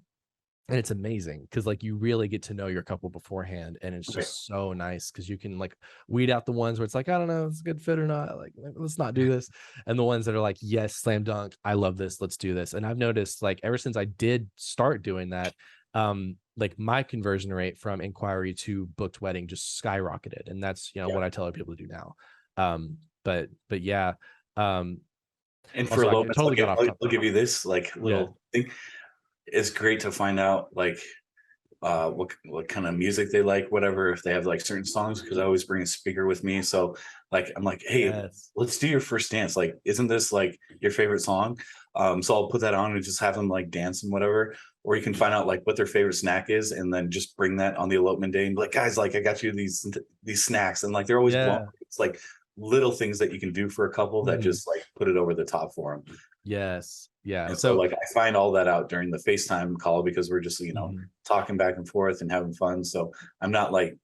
A: and it's amazing because like you really get to know your couple beforehand, and it's
B: Right.
A: just so nice because you can like weed out the ones where it's like, I don't know, it's a good fit or not. Like, let's not do this. And the ones that are like, yes, slam dunk, I love this, let's do this. And I've noticed like ever since I did start doing that, like my conversion rate from inquiry to booked wedding just skyrocketed. And that's
B: Yeah.
A: what I tell other people to do now. But yeah. Um,
B: And for
A: also I
B: elopements,
A: totally got off
B: I'll
A: topic.
B: give you this like
A: Yeah.
B: little thing. It's great to find out like what kind of music they like, whatever, if they have like certain songs, because I always bring a speaker with me. So like I'm like, hey,
A: Yes.
B: let's do your first dance. Like, isn't this like your favorite song? So I'll put that on and just have them like dance and whatever. Or you can find out like what their favorite snack is and then just bring that on the elopement day and be like, guys, like I got you these snacks, and like they're always blown.
A: Yeah.
B: It's like, little things that you can do for a couple that
A: Mhm.
B: just like put it over the top for them.
A: Yes. Yeah.
B: And so
A: So
B: like I find all that out during the FaceTime call because we're just,
A: mhm.
B: talking back and forth and having fun. So I'm not like,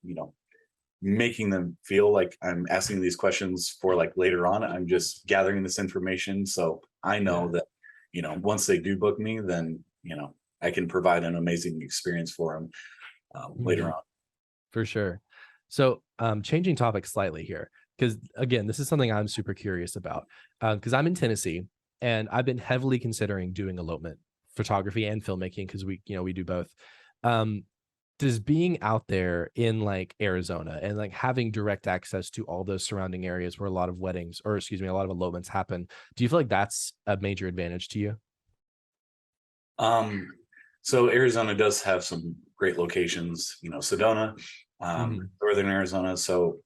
B: making them feel like I'm asking these questions for like later on. I'm just gathering this information. So I know
A: Yeah.
B: that, once they do book me, then, I can provide an amazing experience for them later
A: Mhm.
B: on.
A: For sure. So, changing topics slightly here, because again, this is something I'm super curious about. Because I'm in Tennessee, and I've been heavily considering doing elopement photography and filmmaking because we do both. Um, does being out there in like Arizona and like having direct access to all those surrounding areas where a lot of weddings, or excuse me, a lot of elopements happen, do you feel like that's a major advantage to you?
B: Um, so Arizona does have some great locations, Sedona,
A: Hmm.
B: Northern Arizona. So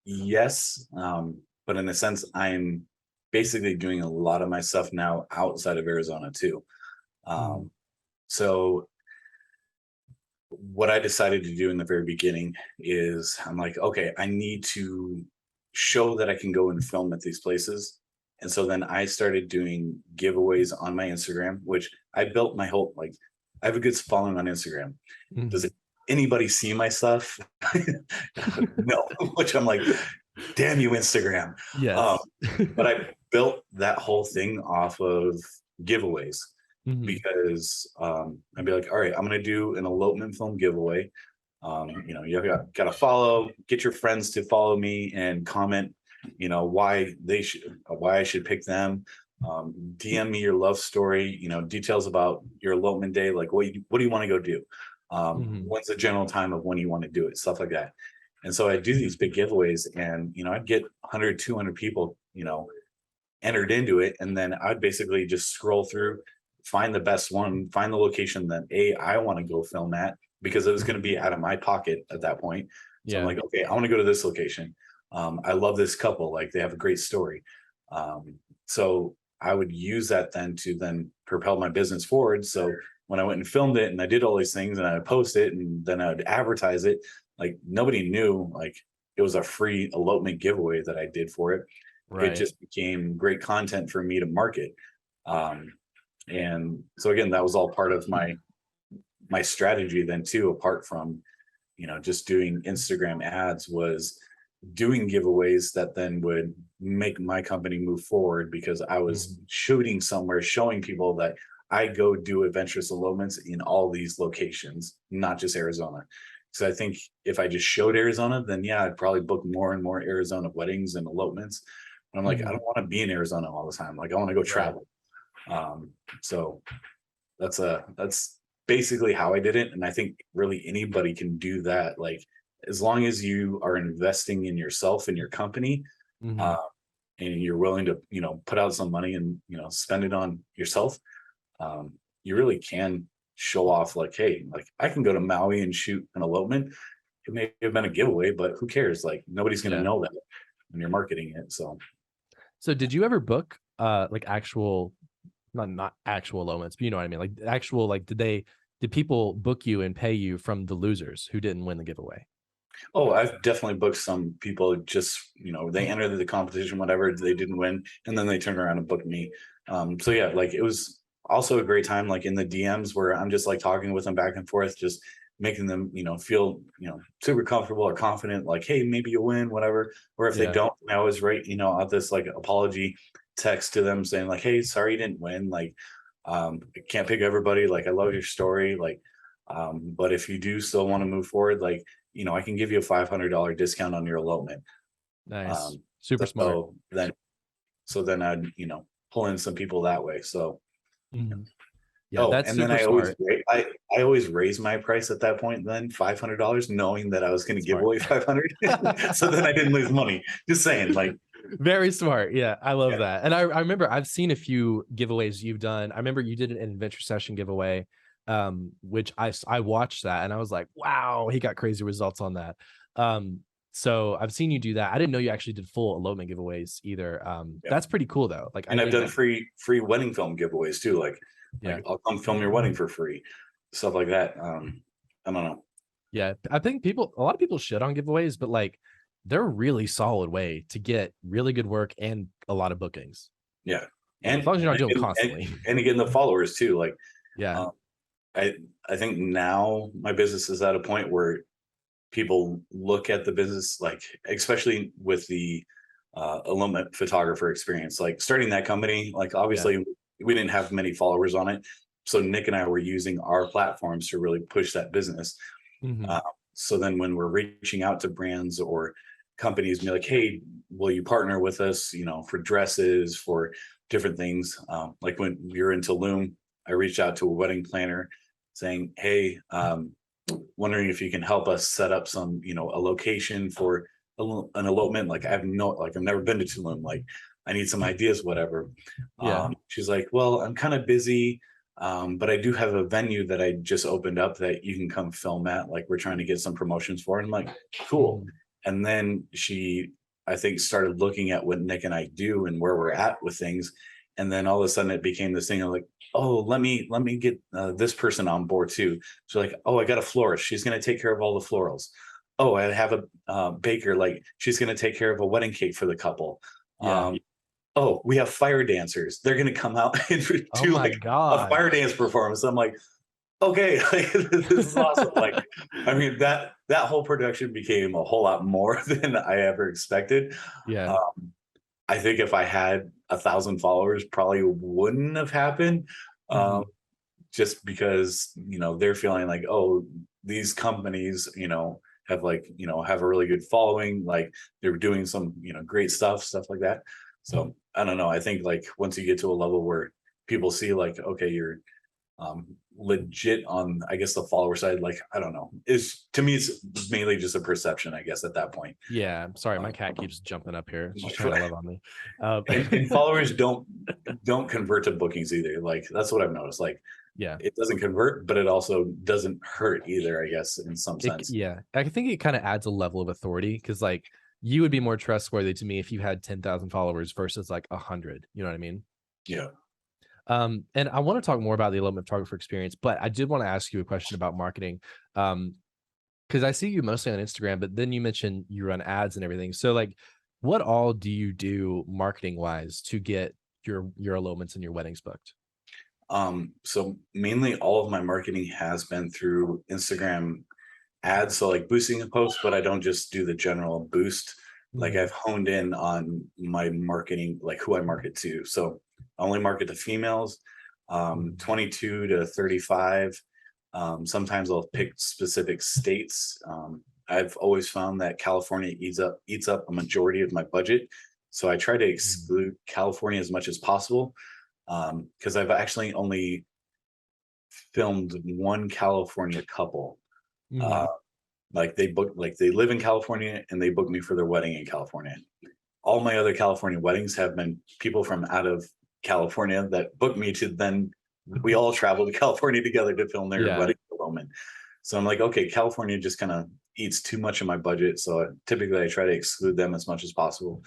B: yes, but in a sense, I'm basically doing a lot of my stuff now outside of Arizona too.
A: Hmm.
B: Um, so what I decided to do in the very beginning is I'm like, okay, I need to show that I can go and film at these places. And so then I started doing giveaways on my Instagram, which I built my whole like I have a good following on Instagram. Does
A: Hmm.
B: anybody see my stuff? No, which I'm like, damn you, Instagram. Um,
A: Yes.
B: but I built that whole thing off of giveaways
A: Hmm.
B: because I'd be like, all right, I'm gonna do an elopement film giveaway. You got to follow, get your friends to follow me and comment, why I should pick them. DM me your love story, details about your elopement day, like what do you want to go do?
A: Hmm.
B: What's the general time of when you want to do it, stuff like that. And so I do these big giveaways and, I'd get 100, 200 people, entered into it. And then I'd basically just scroll through, find the best one, find the location that I want to go film at because it was going to be out of my pocket at that point. So I'm
A: Yeah.
B: like, okay, I want to go to this location. I love this couple. Like they have a great story. Um, so I would use that then to then propel my business forward. So when I went and filmed it and I did all these things and I would post it and then I would advertise it, like nobody knew like it was a free elopement giveaway that I did for it. It
A: Right.
B: just became great content for me to market. Um, and so again, that was all part of my strategy then too, apart from just doing Instagram ads was doing giveaways that then would make my company move forward because I was
A: Mhm.
B: shooting somewhere, showing people that I go do adventurous elopements in all these locations, not just Arizona. So I think if I just showed Arizona, then yeah, I'd probably book more and more Arizona weddings and elopements. But I'm like, I
A: Mhm.
B: don't want to be in Arizona all the time. Like I want to go
A: Right.
B: travel. So that's basically how I did it. And I think really anybody can do that. Like as long as you are investing in yourself and your company, uh,
A: Mhm.
B: and you're willing to, put out some money and, spend it on yourself, you really can show off like, hey, like I can go to Maui and shoot an elopement. It may have been a giveaway, but who cares? Like nobody's gonna
A: Yeah.
B: know that when you're marketing it. So
A: So did you ever book like actual, not actual elements, but you know what I mean? Like actual, like did people book you and pay you from the losers who didn't win the giveaway?
B: oh, I've definitely booked some people just, they entered the competition, whatever, they didn't win, and then they turned around and booked me. So yeah, like it was also a great time, like in the DMs where I'm just like talking with them back and forth, just making them, feel, super comfortable or confident, like, hey, maybe you win, whatever. Or if they
A: Yeah.
B: don't, I always write, out this like apology text to them saying, like, hey, sorry you didn't win. Like, I can't pick everybody, like I love your story. Like, but if you do still want to move forward, like I can give you a $500 discount on your elopement.
A: Nice.
B: Um,
A: Super smart.
B: so then, I'd, pull in some people that way. So,
A: Mhm. Yeah,
B: oh,
A: that's
B: and then
A: super smart.
B: I always raise my price at that point, then $500, knowing that I was going to give
A: Smart.
B: away 500. So then I didn't lose money. Just saying, like,
A: Very smart. Yeah, I love
B: yeah.
A: that. And I remember I've seen a few giveaways you've done. I remember you did an adventure session giveaway, which I watched that and I was like, wow, he got crazy results on that. So I've seen you do that. I didn't know you actually did full elopement giveaways either.
B: Yeah.
A: That's pretty cool though. Like I
B: And I've
A: think
B: done
A: that,
B: free wedding film giveaways too. Like
A: yeah.
B: I'll come film your wedding for free, stuff like that. I don't know.
A: Yeah. I think a lot of people shit on giveaways, but like they're a really solid way to get really good work and a lot of bookings.
B: Yeah.
A: As long as you're not doing them
B: And,
A: constantly.
B: and again, the followers too. Like,
A: Yeah.
B: um, I I think now my business is at a point where people look at the business, like especially with the Elopement photographer experience, like starting that company, like
A: Yeah.
B: obviously we didn't have many followers on it, so Nick and I were using our platforms to really push that business.
A: Hmm.
B: uh, so then when we're reaching out to brands or companies and be like, hey, will you partner with us, for dresses, for different things, like when we were in Tulum, I reached out to a wedding planner saying, hey, wondering if you can help us set up some, a location for an elopement. Like I've never been to Tulum. Like I need some ideas, whatever.
A: Yeah.
B: She's like, well, I'm kind of busy, but I do have a venue that I just opened up that you can come film at. Like we're trying to get some promotions for it. I'm like, cool.
A: Mhm.
B: And then she, I think, started looking at what Nick and I do and where we're at with things. And then all of a sudden it became this thing of like, oh, let me get this person on board too. So like, oh, I got a florist. She's going to take care of all the florals. Oh, I have a baker. Like she's going to take care of a wedding cake for the couple.
A: Yeah.
B: Oh, we have fire dancers. They're going to come out and
A: Oh
B: do
A: my
B: like a
A: God.
B: fire dance performance. I'm like, okay, like, this is awesome. Like, I mean, that whole production became a whole lot more than I ever expected.
A: Yeah.
B: Um, I think if I had 1,000 followers, probably wouldn't have happened. Um,
A: Hmm.
B: just because they're feeling like, oh, these companies have like have a really good following, like they're doing some great stuff like that. So I don't know, I think like once you get to a level where people see like, okay, you're legit on, I guess, the follower side, like I don't know, is to me it's mainly just a perception, I guess, at that point.
A: Yeah. Sorry, my
B: um,
A: cat keeps jumping up here. She's trying to love on me.
B: and followers don't convert to bookings either, like that's what I've noticed. Like
A: Yeah.
B: it doesn't convert, but it also doesn't hurt either, I guess, in some sense.
A: Yeah. I think it kind of adds a level of authority because, like, you would be more trustworthy to me if you had 10,000 followers versus like 100. You know what I mean?
B: Yeah.
A: And I want to talk more about the elopement photographer experience, but I did want to ask you a question about marketing. Because I see you mostly on Instagram, but then you mentioned you run ads and everything. So, like, what all do you do marketing wise to get your elopements and your weddings booked?
B: So mainly all of my marketing has been through Instagram ads, so like boosting a post, but I don't just do the general boost. Like
A: Mhm.
B: I've honed in on my marketing, like who I market to. So I only market to females,
A: Mhm.
B: 22 to 35. Sometimes I'll pick specific states. I've always found that California eats up a majority of my budget, so I try to
A: Mhm.
B: exclude California as much as possible. Because I've actually only filmed one California couple. Uh,
A: Mhm.
B: like they live in California and they booked me for their wedding in California. All my other California weddings have been people from out of California that booked me to then we all traveled to California together to film their
A: Yeah.
B: wedding moment. So I'm like, okay, California just kind of eats too much of my budget. So typically I try to exclude them as much as possible.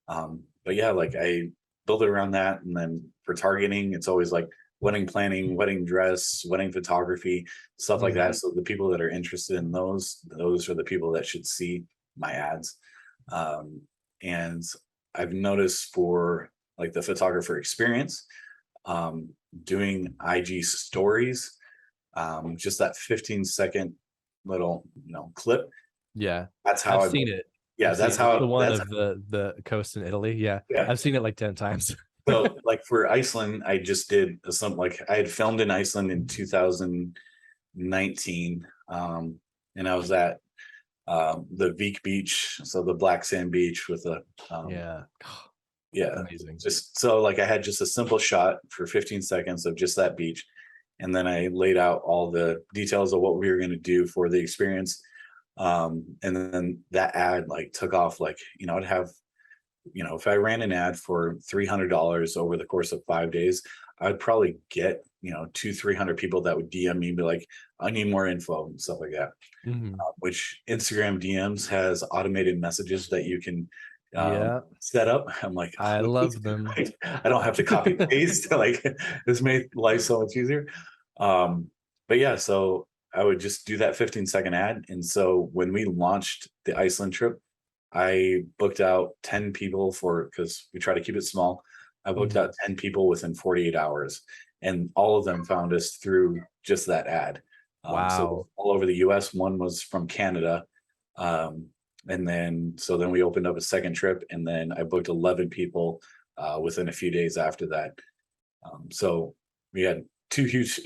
B: But yeah, like I build it around that. And then for targeting, it's always like wedding planning, wedding dress, wedding photography, stuff like
A: Mhm.
B: that. So the people that are interested in those are the people that should see my ads. Um, and I've noticed for like the photographer experience, um, doing IG stories, just that 15-second little, clip.
A: Yeah.
B: That's how
A: I've
B: I,
A: seen it.
B: yeah,
A: I've seen
B: that's
A: it. It's the
B: how,
A: one
B: that's,
A: of the coast in Italy. Yeah.
B: yeah.
A: I've seen it like 10 times.
B: So like for Iceland, I just did some, like I had filmed in Iceland in 2019. And I was at the Vik beach, so the black sand beach with a
A: Yeah.
B: yeah,
A: Amazing.
B: just so like I had just a simple shot for 15 seconds of just that beach. And then I laid out all the details of what we were going to do for the experience. And then that ad like took off, like, I'd have, if I ran an ad for $300 over the course of 5 days, I'd probably get, 300 people that would DM me and be like, I need more info and stuff like that.
A: Mhm.
B: Which Instagram DMs has automated messages that you can
A: Yeah.
B: set up. I'm like,
A: I
B: oh,
A: love them.
B: I don't have to copy paste. Like this made life so much easier. Um, but yeah, so I would just do that 15-second ad. And so when we launched the Iceland trip, I booked out 10 people because we try to keep it small. I booked
A: Mhm.
B: out 10 people within 48 hours, and all of them found us through just that ad. So
A: Wow.
B: all over the US, one was from Canada. Um, and then we opened up a second trip, and then I booked 11 people within a few days after that. So we had two huge,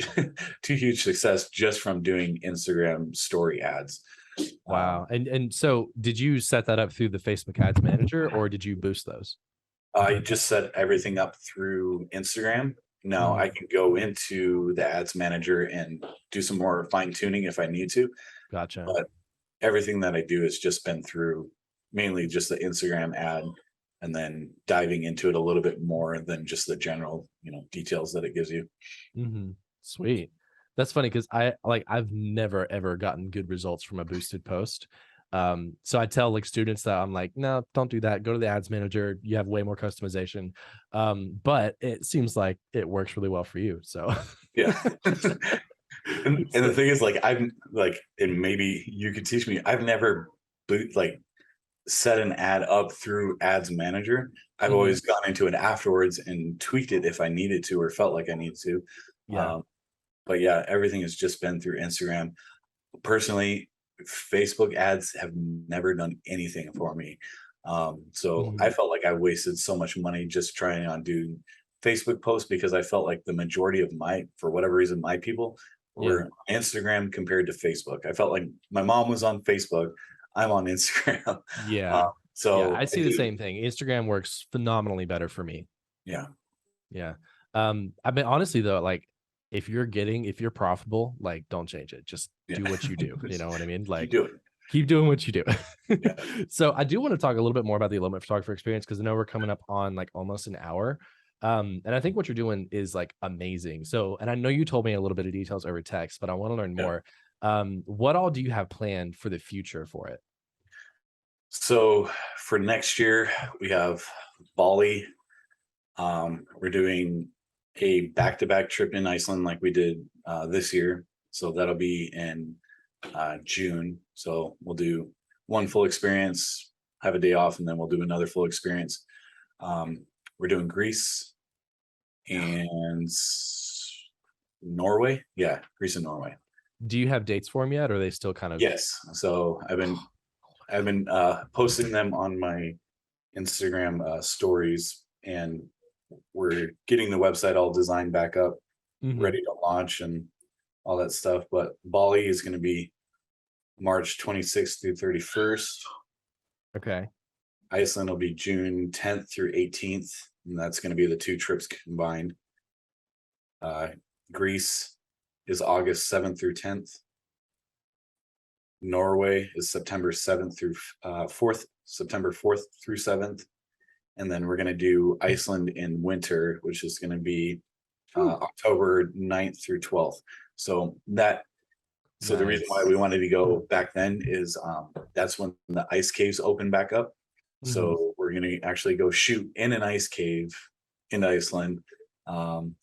B: two huge success just from doing Instagram story ads.
A: Wow.
B: Um,
A: And so did you set that up through the Facebook Ads Manager or did you boost those?
B: I just set everything up through Instagram. Now I
A: Mhm.
B: can go into the ads manager and do some more fine tuning if I need to,
A: Gotcha.
B: but everything that I do has just been through mainly just the Instagram ad and then diving into it a little bit more than just the general, details that it gives you.
A: Mhm. Sweet. That's funny because I've never ever gotten good results from a boosted post. So I tell like students that I'm like, no, don't do that. Go to the ads manager. You have way more customization. But it seems like it works really well for you. So,
B: Yeah. And the
A: so
B: thing is, like, I'm like, and maybe you could teach me, I've never like set an ad up through ads manager. I've
A: mhm.
B: always gone into it afterwards and tweaked it if I needed to or felt like I needed to.
A: Yeah.
B: Um, but yeah, everything has just been through Instagram. Personally, Facebook ads have never done anything for me. So I
A: Mhm.
B: felt like I wasted so much money just trying on doing Facebook posts because I felt like the majority of for whatever reason, my people
A: Yeah.
B: were on Instagram compared to Facebook. I felt like my mom was on Facebook, I'm on Instagram. Uh,
A: Yeah. Yeah. I
B: so I
A: see the
B: did,
A: same thing. Instagram works phenomenally better for me.
B: yeah,
A: Yeah. I mean, honestly though, like if you're profitable, like don't change it. Just
B: yeah.
A: do what you do. You
B: Just
A: know what I mean?
B: keep
A: Like
B: doing it.
A: keep doing what you do.
B: Yeah,
A: So I do want to talk a little bit more about the elopement photographer experience because I know we're coming up on like almost an hour. And I think what you're doing is like amazing. So, and I know you told me a little bit of details over text, but I want to learn
B: yeah.
A: more. What all do you have planned for the future for it?
B: So for next year, we have Bali. We're doing a back-to-back trip in Iceland like we did this year. So that'll be in June. So we'll do one full experience, have a day off, and then we'll do another full experience. Um, we're doing Greece and Norway. Yeah, Greece and Norway.
A: Do you have dates for them yet? Or are they still kind of
B: Yes. So I've been posting them on my Instagram stories, and we're getting the website all designed back up,
A: Mhm.
B: ready to launch and all that stuff. But Bali is going to be March 26th through 31st.
A: Okay.
B: Iceland will be June 10th through 18th, and that's going to be the two trips combined. Uh, Greece is August 7th through 10th. Norway is September 7th through 4th, September 4th through 7th. And then we're going to do Iceland in winter, which is going to be
A: Whew.
B: October 9th through 12th. So the reason why
A: Nice.
B: we wanted to go back then is that's when the ice caves open back up.
A: Mhm.
B: So we're going to actually go shoot in an ice cave in Iceland.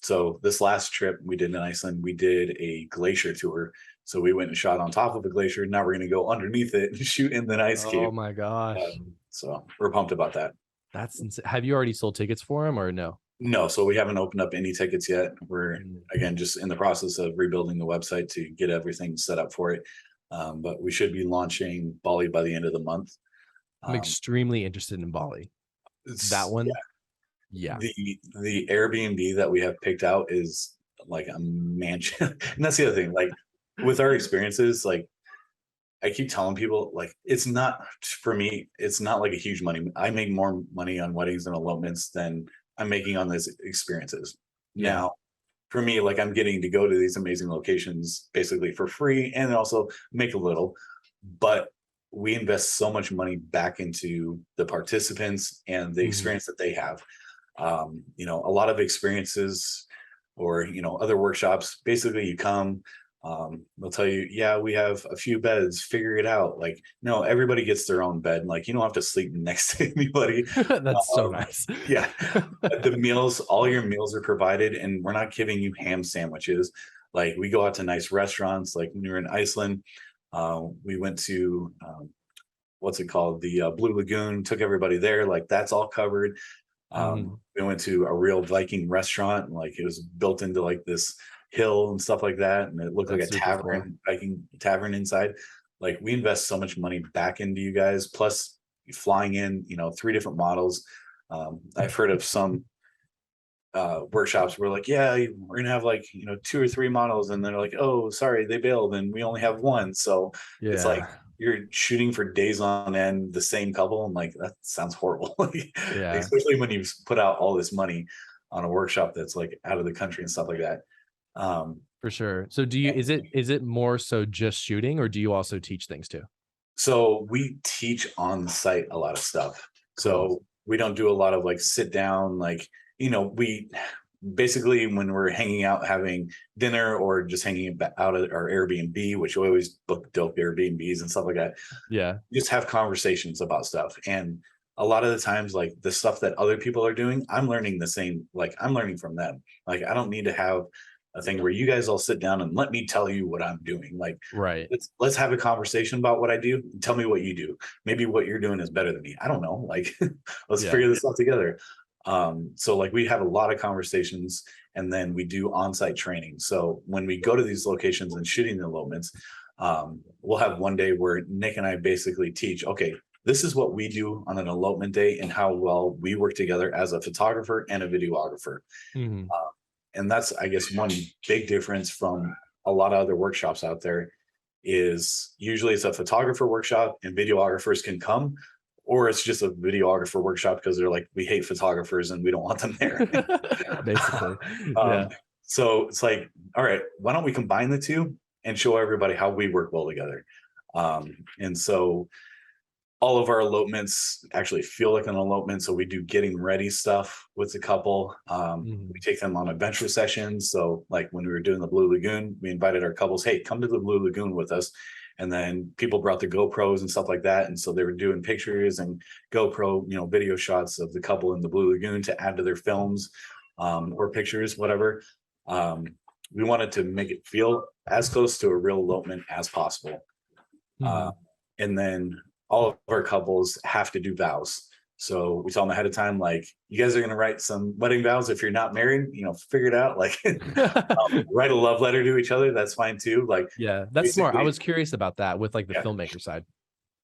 B: So this last trip we did in Iceland, we did a glacier tour. So we went and shot on top of a glacier. Now we're going to go underneath it and shoot in the ice cave.
A: Oh my gosh.
B: So we're pumped about that.
A: That's insane. Have you already sold tickets for them or no?
B: No, so we haven't opened up any tickets yet. We're
A: Mm.
B: again just in the process of rebuilding the website to get everything set up for it. But we should be launching Bali by the end of the month.
A: I'm
B: Um,
A: extremely interested in Bali. That
B: yeah,
A: one? Yeah.
B: the Airbnb that we have picked out is like a mansion, and that's the other thing. Like with our experiences, like I keep telling people, like it's not for me. It's not like a huge money. I make more money on weddings and elopements than I'm making on these experiences.
A: Yeah.
B: Now, for me, like I'm getting to go to these amazing locations basically for free and also make a little, but we invest so much money back into the participants and the
A: Mhm.
B: experience that they have. A lot of experiences or, other workshops, basically you come, they'll tell you, yeah, we have a few beds, figure it out. Like, no, everybody gets their own bed. Like, you don't have to sleep next to anybody.
A: That's so
B: Um,
A: nice.
B: yeah, the meals, all your meals are provided, and we're not giving you ham sandwiches. Like we go out to nice restaurants. Like when we were in Iceland, we went to what's it called? The Blue Lagoon, took everybody there. Like that's all covered.
A: Mhm.
B: We went to a real Viking restaurant, and like it was built into like this hill and stuff like that. And it looked like
A: That's
B: a
A: super cool.
B: tavern, Viking tavern inside. Like we invest so much money back into you guys, plus flying in, 3 different models. I've heard of some workshops where like, yeah, we're gonna have like 2 or 3 models, and they're like, oh, sorry, they bailed, and we only have one. So it's like
A: Yeah.
B: you're shooting for days on end, the same couple, and like that sounds horrible. Like,
A: Yeah,
B: especially when you've put out all this money on a workshop that's like out of the country and stuff like that. Um,
A: for sure. So do you is it more so just shooting, or do you also teach things too?
B: So we teach on site a lot of stuff.
A: Cool.
B: So we don't do a lot of like sit down, like, we basically when we're hanging out having dinner or just hanging out at our Airbnb, which we always book dope Airbnbs and stuff like that,
A: Yeah.
B: just have conversations about stuff. And a lot of the times, like the stuff that other people are doing, I'm learning the same, like I'm learning from them. Like I don't need to have a thing where you guys all sit down and let me tell you what I'm doing. Like
A: Right.
B: let's have a conversation about what I do. Tell me what you do. Maybe what you're doing is better than me. I don't know. Like let's
A: Yeah.
B: figure this out together. So like we have a lot of conversations, and then we do on-site training. So when we go to these locations and shooting the elopements, we'll have one day where Nick and I basically teach, okay, this is what we do on an elopement day and how well we work together as a photographer and a videographer.
A: Mhm.
B: Uh, and that's, I guess, one big difference from a lot of other workshops out there is usually it's a photographer workshop and videographers can come, or it's just a videographer workshop because they're like, we hate photographers and we don't want them there.
A: Basically.
B: um,
A: Yeah.
B: so it's like, all right, why don't we combine the two and show everybody how we work well together? And so all of our elopements actually feel like an elopement. So we do getting ready stuff with the couple. We
A: Mhm.
B: take them on adventure sessions. So like when we were doing the Blue Lagoon, we invited our couples, hey, come to the Blue Lagoon with us. And then people brought their GoPros and stuff like that. And so they were doing pictures and GoPro, video shots of the couple in the Blue Lagoon to add to their films, or pictures, whatever. Um, we wanted to make it feel as close to a real elopement as possible. Uh,
A: Mhm.
B: and then all of our couples have to do vows. So we tell them ahead of time, like, you guys are going to write some wedding vows. If you're not married, figure it out. Like, write a love letter to each other. That's fine too. Like,
A: Yeah, that's smart. I
B: basically,
A: was curious about that with like the
B: yeah.
A: filmmaker side.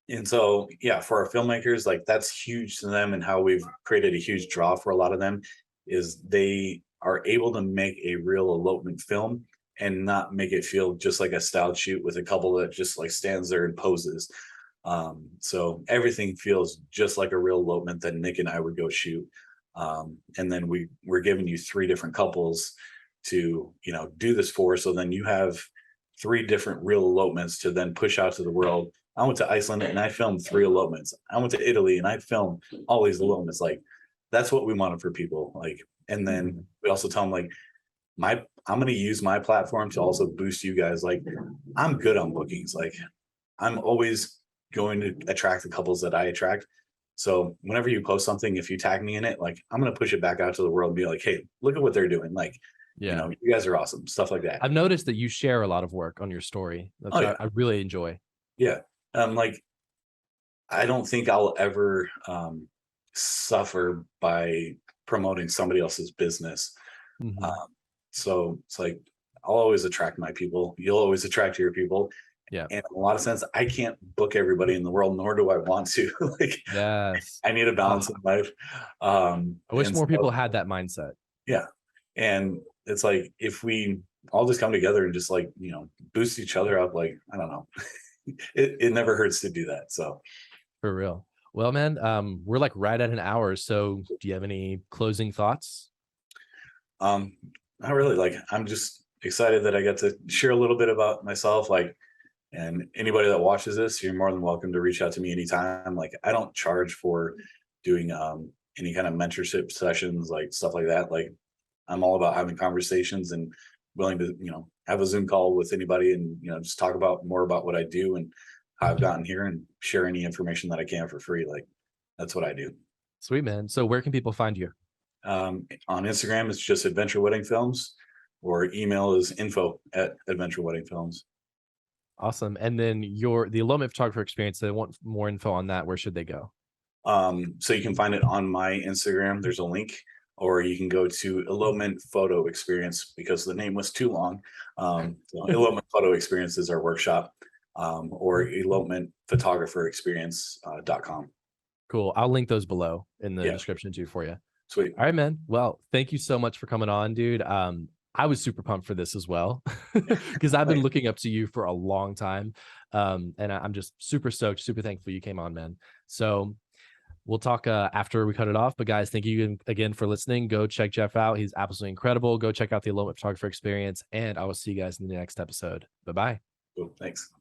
B: And so, yeah, for our filmmakers, like, that's huge to them. And how we've created a huge draw for a lot of them is they are able to make a real elopement film and not make it feel just like a styled shoot with a couple that just like stands there and poses. So everything feels just like a real elopement that Nick and I would go shoot. And then we're giving you 3 different couples to, do this for. So then you have 3 different real elopements to then push out to the world. I went to Iceland and I filmed 3 elopements. I went to Italy and I filmed all these elopements. Like that's what we wanted for people. Like, and then
A: Mhm.
B: we also tell them like, I'm going to use my platform to also boost you guys. Like I'm good on bookings. Like I'm always going to attract the couples that I attract. So whenever you post something, if you tag me in it, like I'm going to push it back out to the world and be like, hey, look at what they're doing. Like,
A: Yeah.
B: you guys are awesome. Stuff like that.
A: I've noticed that you share a lot of work on your story,
B: Oh
A: which
B: yeah.
A: I really enjoy.
B: Yeah. Like I don't think I'll ever suffer by promoting somebody else's business.
A: Mhm.
B: Um, so it's like I'll always attract my people. You'll always attract your people.
A: Yeah.
B: And in a lot of sense, I can't book everybody in the world, nor do I want to. Like
A: Yes.
B: I need a balance
A: Ah,
B: in life.
A: I wish
B: And
A: more
B: so
A: people had that mindset.
B: yeah. And it's like if we all just come together and just like, boost each other up, like, I don't know. It never hurts to do that. So
A: For real. Well, man, we're like right at an hour. So do you have any closing thoughts?
B: um not really. Like I'm just excited that I get to share a little bit about myself. Like, and anybody that watches this, you're more than welcome to reach out to me anytime. Like I don't charge for doing any kind of mentorship sessions, like stuff like that. Like I'm all about having conversations and willing to, have a Zoom call with anybody and, just talk about more about what I do and how I've gotten here and share any information that I can for free. Like that's what I do.
A: Sweet, man. So where can people find you?
B: On Instagram, it's just Adventure Wedding Films, or email is info@Adventure Wedding Films.
A: Awesome. And then the elopement photographer experience, they want more info on that. Where should they go?
B: So you can find it on my Instagram. There's a link, or you can go to Elopement Photo Experience because the name was too long. So Elopement Photo Experience is our workshop, or elopement photographer experience.com.
A: Cool. I'll link those below in the
B: Yeah,
A: description too for you.
B: sweet.
A: All right, man. Well, thank you so much for coming on, dude. I was super pumped for this as well because I've been
B: Thanks.
A: looking up to you for a long time. And I'm just super stoked, super thankful you came on, man. So we'll talk after we cut it off. But guys, thank you again for listening. Go check Jeff out. He's absolutely incredible. Go check out the Elopement Photographer Experience. And I will see you guys in the next episode. Bye-bye.
B: Cool. Thanks.